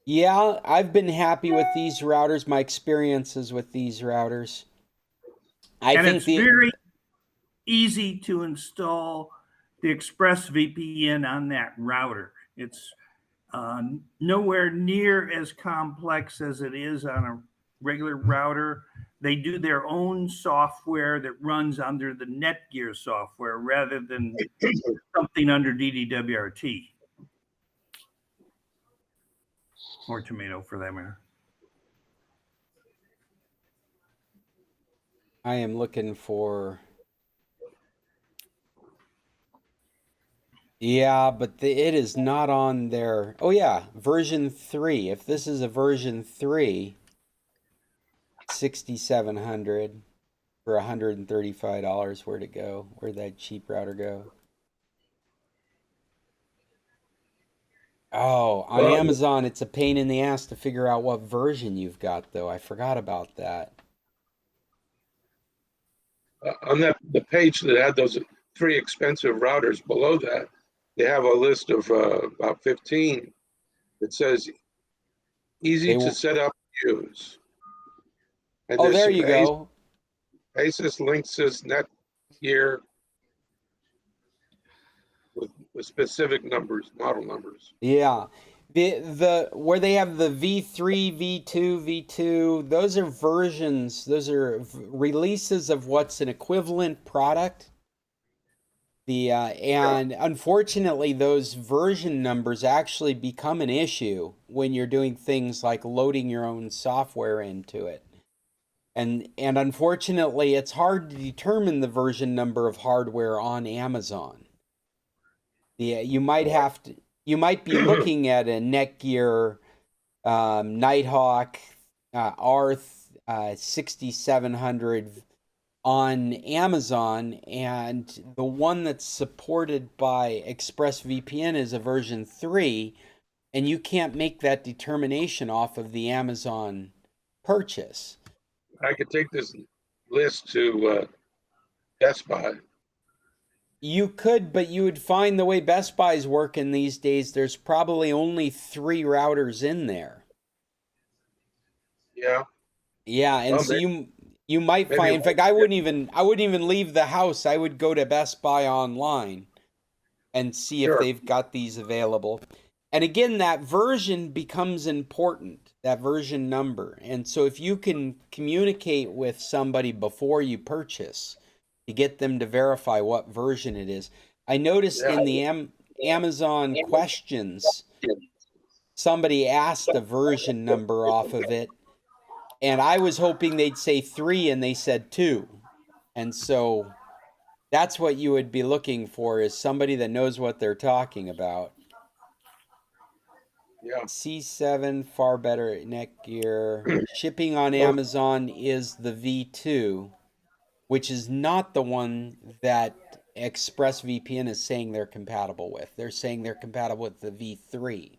Yeah, I've been happy with these routers, my experiences with these routers. I think it's very easy to install the ExpressVPN on that router. It's nowhere near as complex as it is on a regular router. They do their own software that runs under the Netgear software rather than something under DDWRT. Or Tomato for that matter. I am looking for... Yeah, but it is not on their... Oh yeah, version 3. If this is a version 3, 6,700 for $135. Where'd it go? Where'd that cheap router go? Oh, on Amazon, it's a pain in the ass to figure out what version you've got, though. I forgot about that. On the page that had those 3 expensive routers, below that, they have a list of about 15 that says easy to set up and use. And oh, there you go. ASUS, Linksys, Netgear, with specific numbers, model numbers. Yeah. The where they have the V3, V2, V2, those are versions, those are releases of what's an equivalent product. And unfortunately, those version numbers actually become an issue when you're doing things like loading your own software into it. And unfortunately, it's hard to determine the version number of hardware on Amazon. You might have to. You might be looking at a Netgear Nighthawk Arth 6700 on Amazon, and the one that's supported by ExpressVPN is a version 3, and you can't make that determination off of the Amazon purchase. I could take this list to Best Buy. You could, but you would find the way Best Buy's working these days, there's probably only 3 routers in there. Yeah. Yeah, and so you might find, in fact, I wouldn't even leave the house. I would go to Best Buy online and see if they've got these available. And again, that version becomes important, that version number. And so if you can communicate with somebody before you purchase to get them to verify what version it is. I noticed in the Amazon questions, somebody asked a version number off of it, and I was hoping they'd say 3 and they said 2. And so that's what you would be looking for, is somebody that knows what they're talking about. Yeah. C7, far better at Netgear. Shipping on Amazon is the V2, which is not the one that ExpressVPN is saying they're compatible with. They're saying they're compatible with the V3.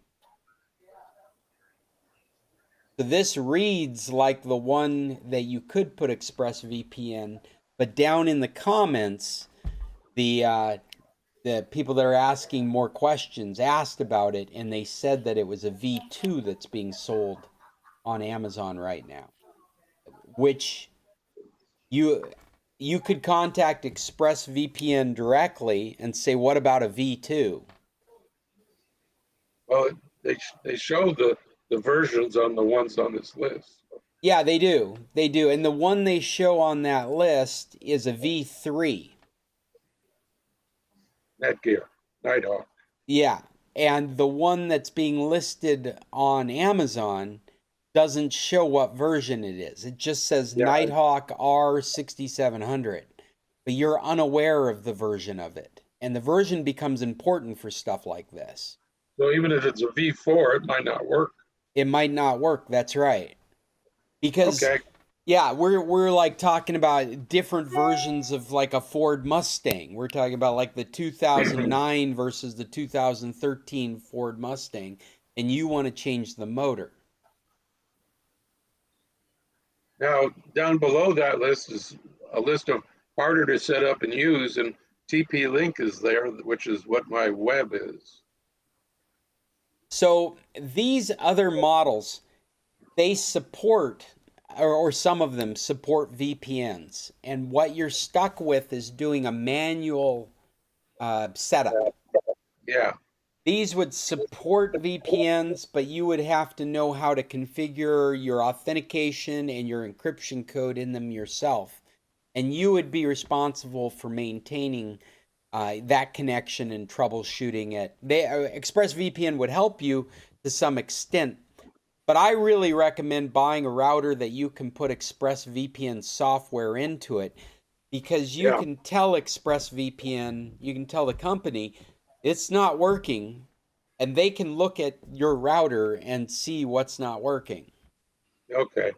So this reads like the one that you could put ExpressVPN, but down in the comments, the people that are asking more questions asked about it, and they said that it was a V2 that's being sold on Amazon right now, which you could contact ExpressVPN directly and say, what about a V2? Well, they show the versions on the ones on this list. Yeah, they do. They do. And the one they show on that list is a V3. Netgear, Nighthawk. Yeah. And the one that's being listed on Amazon doesn't show what version it is. It just says Nighthawk R6700. But you're unaware of the version of it. And the version becomes important for stuff like this. So even if it's a V4, it might not work. It might not work. That's right. Because okay. Yeah, we're like talking about different versions of like a Ford Mustang. We're talking about like the 2009 versus the 2013 Ford Mustang, and you want to change the motor. Now, down below that list is a list of harder to set up and use, and TP-Link is there, which is what my web is. So these other models, they support, or some of them support VPNs. And what you're stuck with is doing a manual setup. Yeah. These would support VPNs, but you would have to know how to configure your authentication and your encryption code in them yourself. And you would be responsible for maintaining that connection and troubleshooting it. ExpressVPN would help you to some extent, but I really recommend buying a router that you can put ExpressVPN software into it, because you can tell ExpressVPN, you can tell the company it's not working, and they can look at your router and see what's not working. Okay.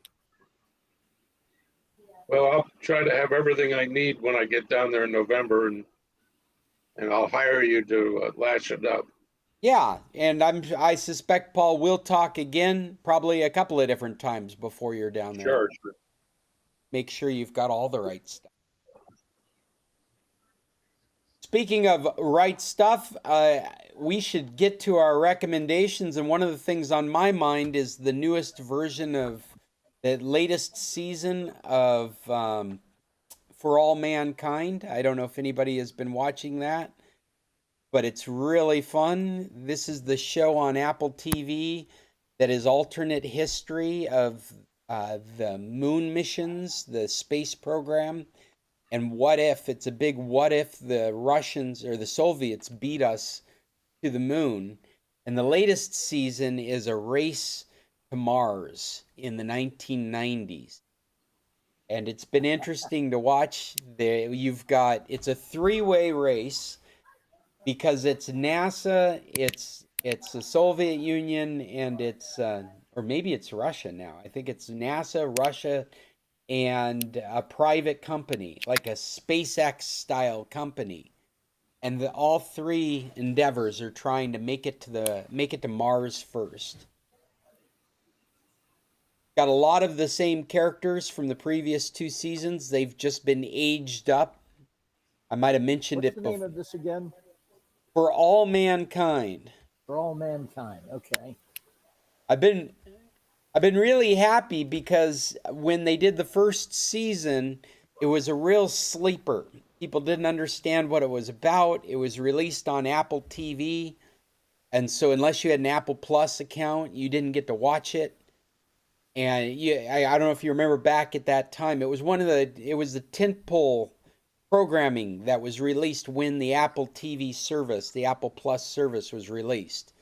Well, I'll try to have everything I need when I get down there in November, and I'll hire you to lash it up. Yeah, and I suspect, Paul, we'll talk again probably a couple of different times before you're down there. Sure. Make sure you've got all the right stuff. Speaking of right stuff, we should get to our recommendations, and one of the things on my mind is the newest version of the latest season of For All Mankind. I don't know if anybody has been watching that, but it's really fun. This is the show on Apple TV that is alternate history of the moon missions, the space program, and what if, it's a big what if the Russians or the Soviets beat us to the moon. And the latest season is a race to Mars in the 1990s. And it's been interesting to watch. It's a three-way race, because it's NASA, it's the Soviet Union, and or maybe it's Russia now. I think it's NASA, Russia, and a private company, like a SpaceX style company. And all three endeavors are trying to make it to Mars first. Got a lot of the same characters from the previous two seasons. They've just been aged up. I might have mentioned What's it the name of this again? For All Mankind. For All Mankind. Okay. I've been really happy, because when they did the first season, it was a real sleeper. People didn't understand what it was about. It was released on Apple TV, and so unless you had an Apple Plus account, you didn't get to watch it. And I don't know if you remember back at that time, it was the tentpole programming that was released when the Apple TV service, the Apple Plus service, was released.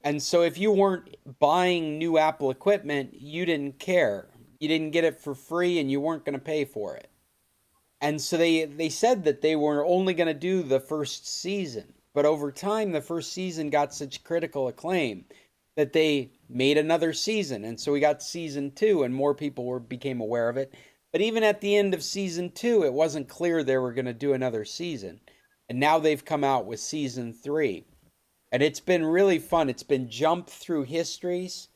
And so if you weren't buying new Apple equipment, you didn't care. You didn't get it for free, and you weren't going to pay for it. And so they said that they were only going to do the first season. But over time, the first season got such critical acclaim that they made another season. And so we got season 2, and more people became aware of it. But even at the end of season 2, it wasn't clear they were going to do another season. And now they've come out with season 3. And it's been really fun. It's been jump through histories.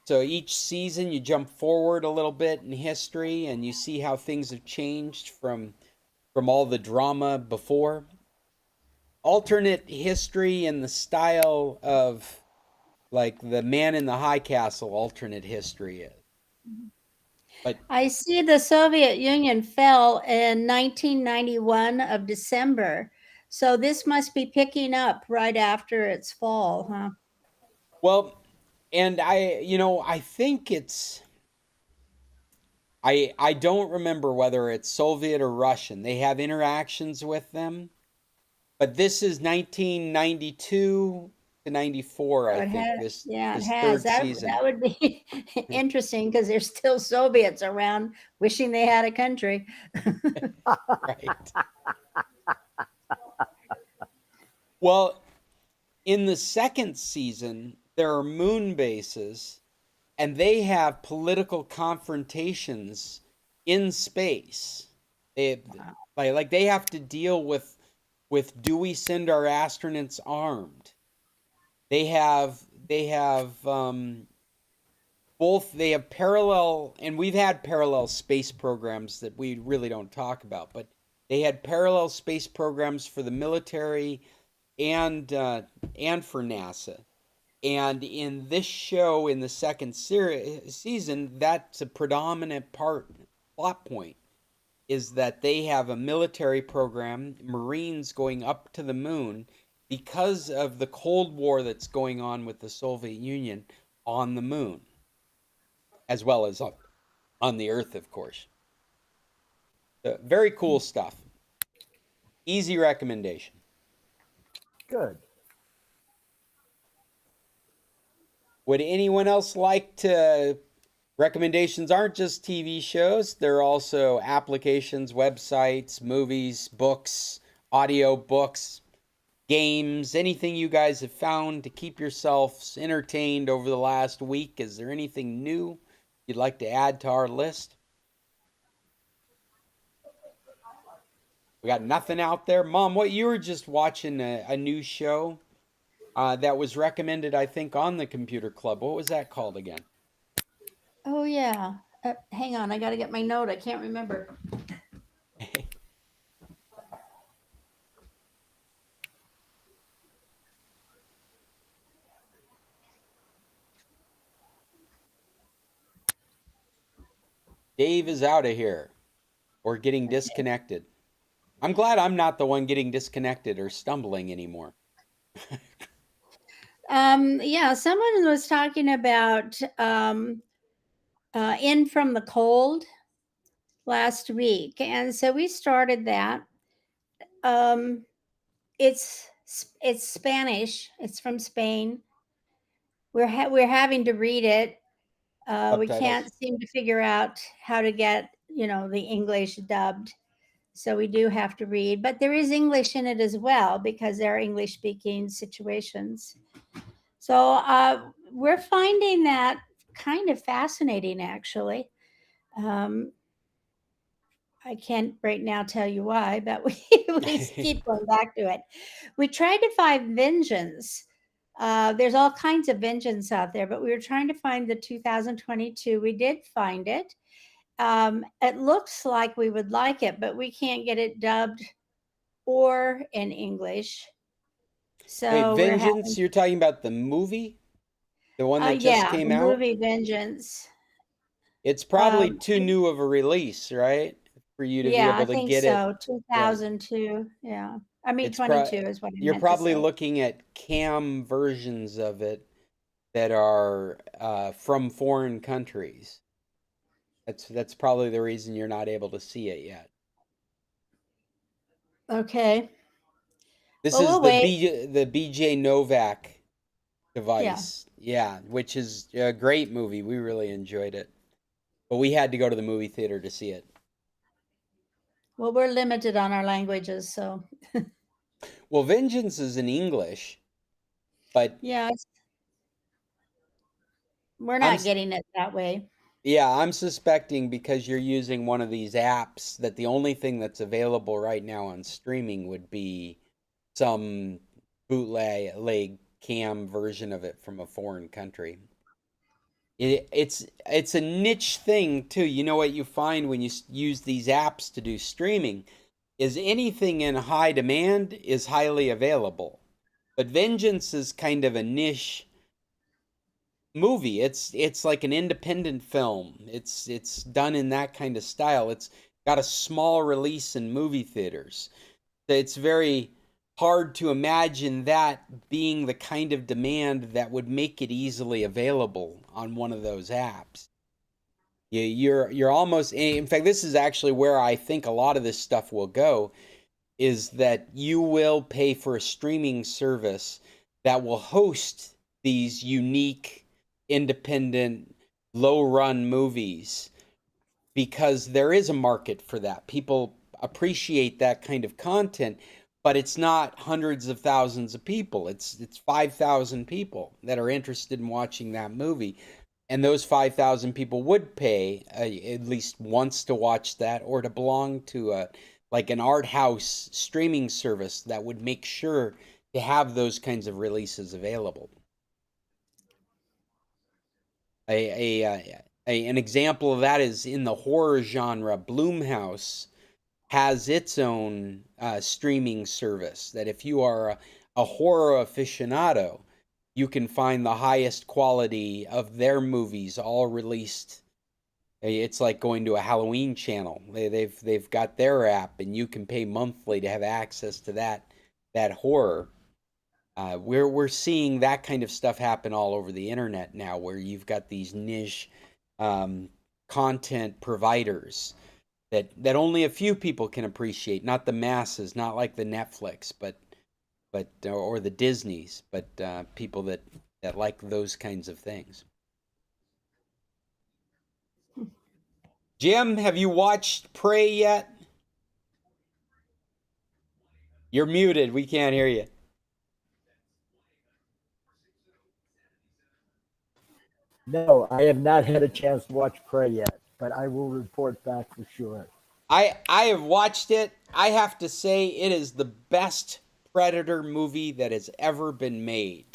So each season you jump forward a little bit in history and you see how things have changed from all the drama before. Alternate history in the style of like the Man in the High Castle alternate history. But I see the Soviet Union fell in 1991 of December. So this must be picking up right after its fall, huh? well, and I think it's I don't remember whether it's Soviet or Russian. They have interactions with them, but this is 1992 to 94, So I it think, has, yeah, it this has. third That season. would be interesting because there's still Soviets around wishing they had a country. Right. Well, in the second season, there are moon bases and they have political confrontations in space. They like they have to deal with do we send our astronauts armed? They have both they have parallel, and we've had parallel space programs that we really don't talk about, but they had parallel space programs for the military and for NASA. And in this show, in the second season, that's a predominant plot point, is that they have a military program, Marines going up to the moon because of the Cold War that's going on with the Soviet Union on the moon, as well as on the Earth, of course. Very cool stuff. Easy recommendation. Good. Would anyone else like to? Recommendations aren't just TV shows, they're also applications, websites, movies, books, audio books, games, anything you guys have found to keep yourselves entertained over the last week. Is there anything new you'd like to add to our list? We got nothing out there. Mom, what, you were just watching a new show that was recommended, I think, on the Computer Club. What was that called again? Oh, yeah. Hang on. I got to get my note. I can't remember. Dave is out of here or getting disconnected. I'm glad I'm not the one getting disconnected or stumbling anymore. Yeah, someone was talking about In From the Cold last week. And so we started that. It's Spanish. It's from Spain. We're having to read it. We Subtitles. can't seem to figure out how to get the English dubbed, so we do have to read. But there is English in it as well because there are English speaking situations. So we're finding that kind of fascinating, actually. I can't right now tell you why, but we keep going back to it. We tried to find Vengeance. There's all kinds of Vengeance out there, but we were trying to find the 2022. We did find it. It looks like we would like it, but we can't get it dubbed or in English. So Wait, Vengeance, you're talking about the movie? The one that just came out? movie Vengeance. It's probably too new of a release, right? For you to be Yeah, I able to think get so. it. 2002. Yeah. I mean, It's 22 is what I you're meant to probably say. looking at cam versions of it that are from foreign countries. That's probably the reason you're not able to see it yet. Okay. This Well, is we'll wait. the BJ Novak device. Yeah, which is a great movie. We really enjoyed it. But we had to go to the movie theater to see it. Well, we're limited on our languages, so. Well, Vengeance is in English, but yeah, we're not getting it that way. Yeah, I'm suspecting because you're using one of these apps that the only thing that's available right now on streaming would be some bootleg cam version of it from a foreign country. It's a niche thing too. You know what you find when you use these apps to do streaming is anything in high demand is highly available. But Vengeance is kind of a niche movie. It's like an independent film. It's done in that kind of style. It's got a small release in movie theaters. It's very hard to imagine that being the kind of demand that would make it easily available on one of those apps. You're almost, in fact, this is actually where I think a lot of this stuff will go, is that you will pay for a streaming service that will host these unique, independent, low-run movies, because there is a market for that. People appreciate that kind of content, but it's not hundreds of thousands of people. It's 5,000 people that are interested in watching that movie. And those 5,000 people would pay at least once to watch that, or to belong to like an art house streaming service that would make sure to have those kinds of releases available. An example of that is in the horror genre. Blumhouse has its own streaming service that if you are a horror aficionado, you can find the highest quality of their movies all released. It's like going to a Halloween channel. They've got their app, and you can pay monthly to have access to that horror. We're seeing that kind of stuff happen all over the internet now, where you've got these niche content providers that only a few people can appreciate, not the masses, not like the Netflix, but or the Disneys, but people that like those kinds of things. Jim, have you watched Prey yet? You're muted. We can't hear you. No, I have not had a chance to watch Prey yet, but I will report back for sure. I have watched it. I have to say it is the best Predator movie that has ever been made.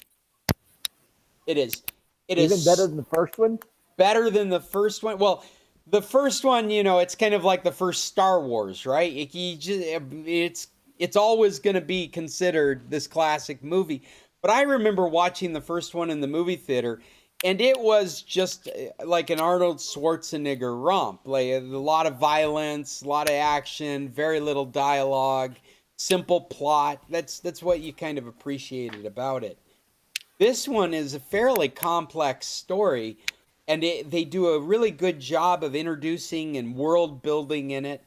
It is Even better than the first one? Better than the first one. Well, the first one, it's kind of like the first Star Wars, right? It's always going to be considered this classic movie. But I remember watching the first one in the movie theater, and it was just like an Arnold Schwarzenegger romp. Like a lot of violence, a lot of action, very little dialogue, simple plot. That's what you kind of appreciated about it. This one is a fairly complex story, and they do a really good job of introducing and world building in it.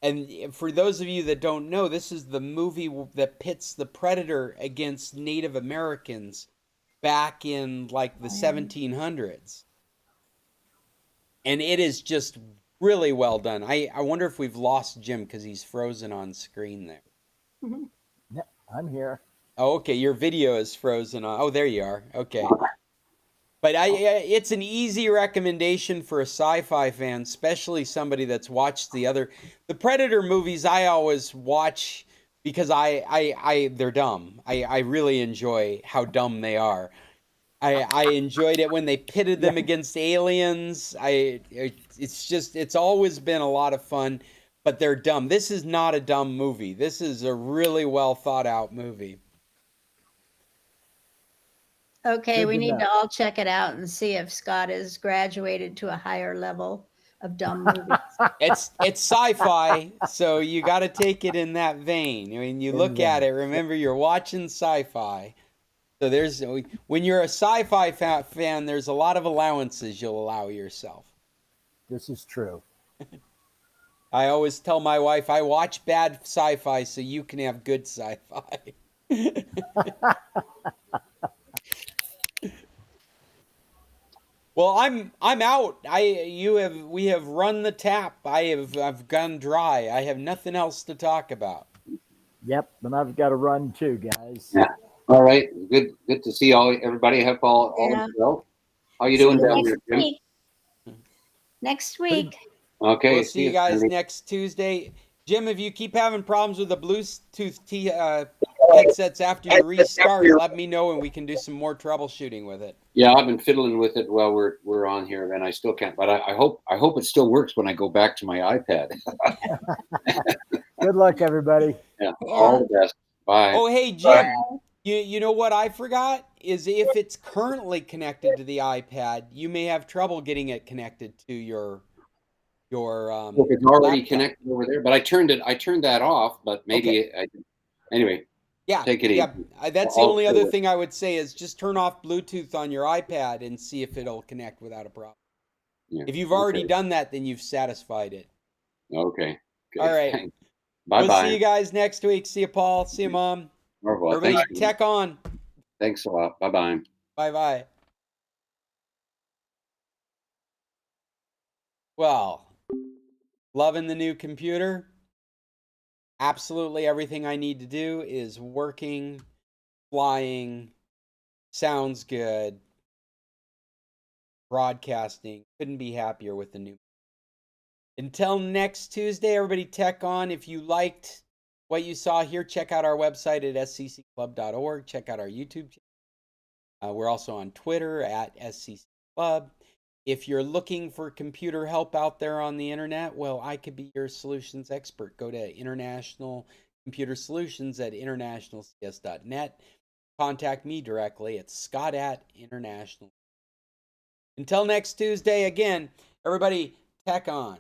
And for those of you that don't know, this is the movie that pits the Predator against Native Americans back in like the 1700s. And it is just really well done. I wonder if we've lost Jim because he's frozen on screen there. Mm-hmm. Yeah, I'm here. Oh, okay. Your video is frozen on. Oh, there you are. Okay. But it's an easy recommendation for a sci-fi fan, especially somebody that's watched the Predator movies. I always watch because they're dumb. I really enjoy how dumb they are. I enjoyed it when they pitted them against aliens. It's always been a lot of fun, but they're dumb. This is not a dumb movie. This is a really well thought out movie. Okay, we need to all check it out and see if Scott has graduated to a higher level of dumb movies. It's sci-fi, so you got to take it in that vein. I mean, you look at it, remember you're watching sci-fi. So when you're a sci-fi fan, there's a lot of allowances you'll allow yourself. This is true. I always tell my wife, I watch bad sci-fi so you can have good sci-fi. Well, I'm out. We have run the tap. I've gone dry. I have nothing else to talk about. Yep, and I've got to run too, guys. Yeah. All right. Good to see everybody. Have all well. How you doing down there, Jim? Next week. Okay. We'll see you guys next Tuesday. Jim, if you keep having problems with the Bluetooth headsets after you restart, let me know and we can do some more troubleshooting with it. Yeah, I've been fiddling with it while we're on here, and I still can't. But I hope it still works when I go back to my iPad. Good luck, everybody. Yeah, all the best. Bye. Oh, hey, Jim, you know what I forgot is if it's currently connected to the iPad, you may have trouble getting it connected to your Look, it's already laptop. connected over there, but I turned that off. But maybe anyway. Yeah, Take it easy. That's the only other thing I would say is just turn off Bluetooth on your iPad and see if it'll connect without a problem. Yeah, if you've already done that, then you've satisfied it. Okay. Good. All right. Thanks. Bye-bye. We'll see you guys next week. See you, Paul. See you, Mom. Well, everybody, tech on. Thanks a lot. Bye-bye. Bye-bye. Well, loving the new computer. Absolutely everything I need to do is working, flying, sounds good, broadcasting. Couldn't be happier with the new. Until next Tuesday, everybody tech on. If you liked what you saw here, check out our website at scclub.org. Check out our YouTube channel. We're also on Twitter at scclub. If you're looking for computer help out there on the internet, well, I could be your solutions expert. Go to International Computer Solutions at internationalcs.net. Contact me directly at scott@international. Until next Tuesday, again, everybody, tech on.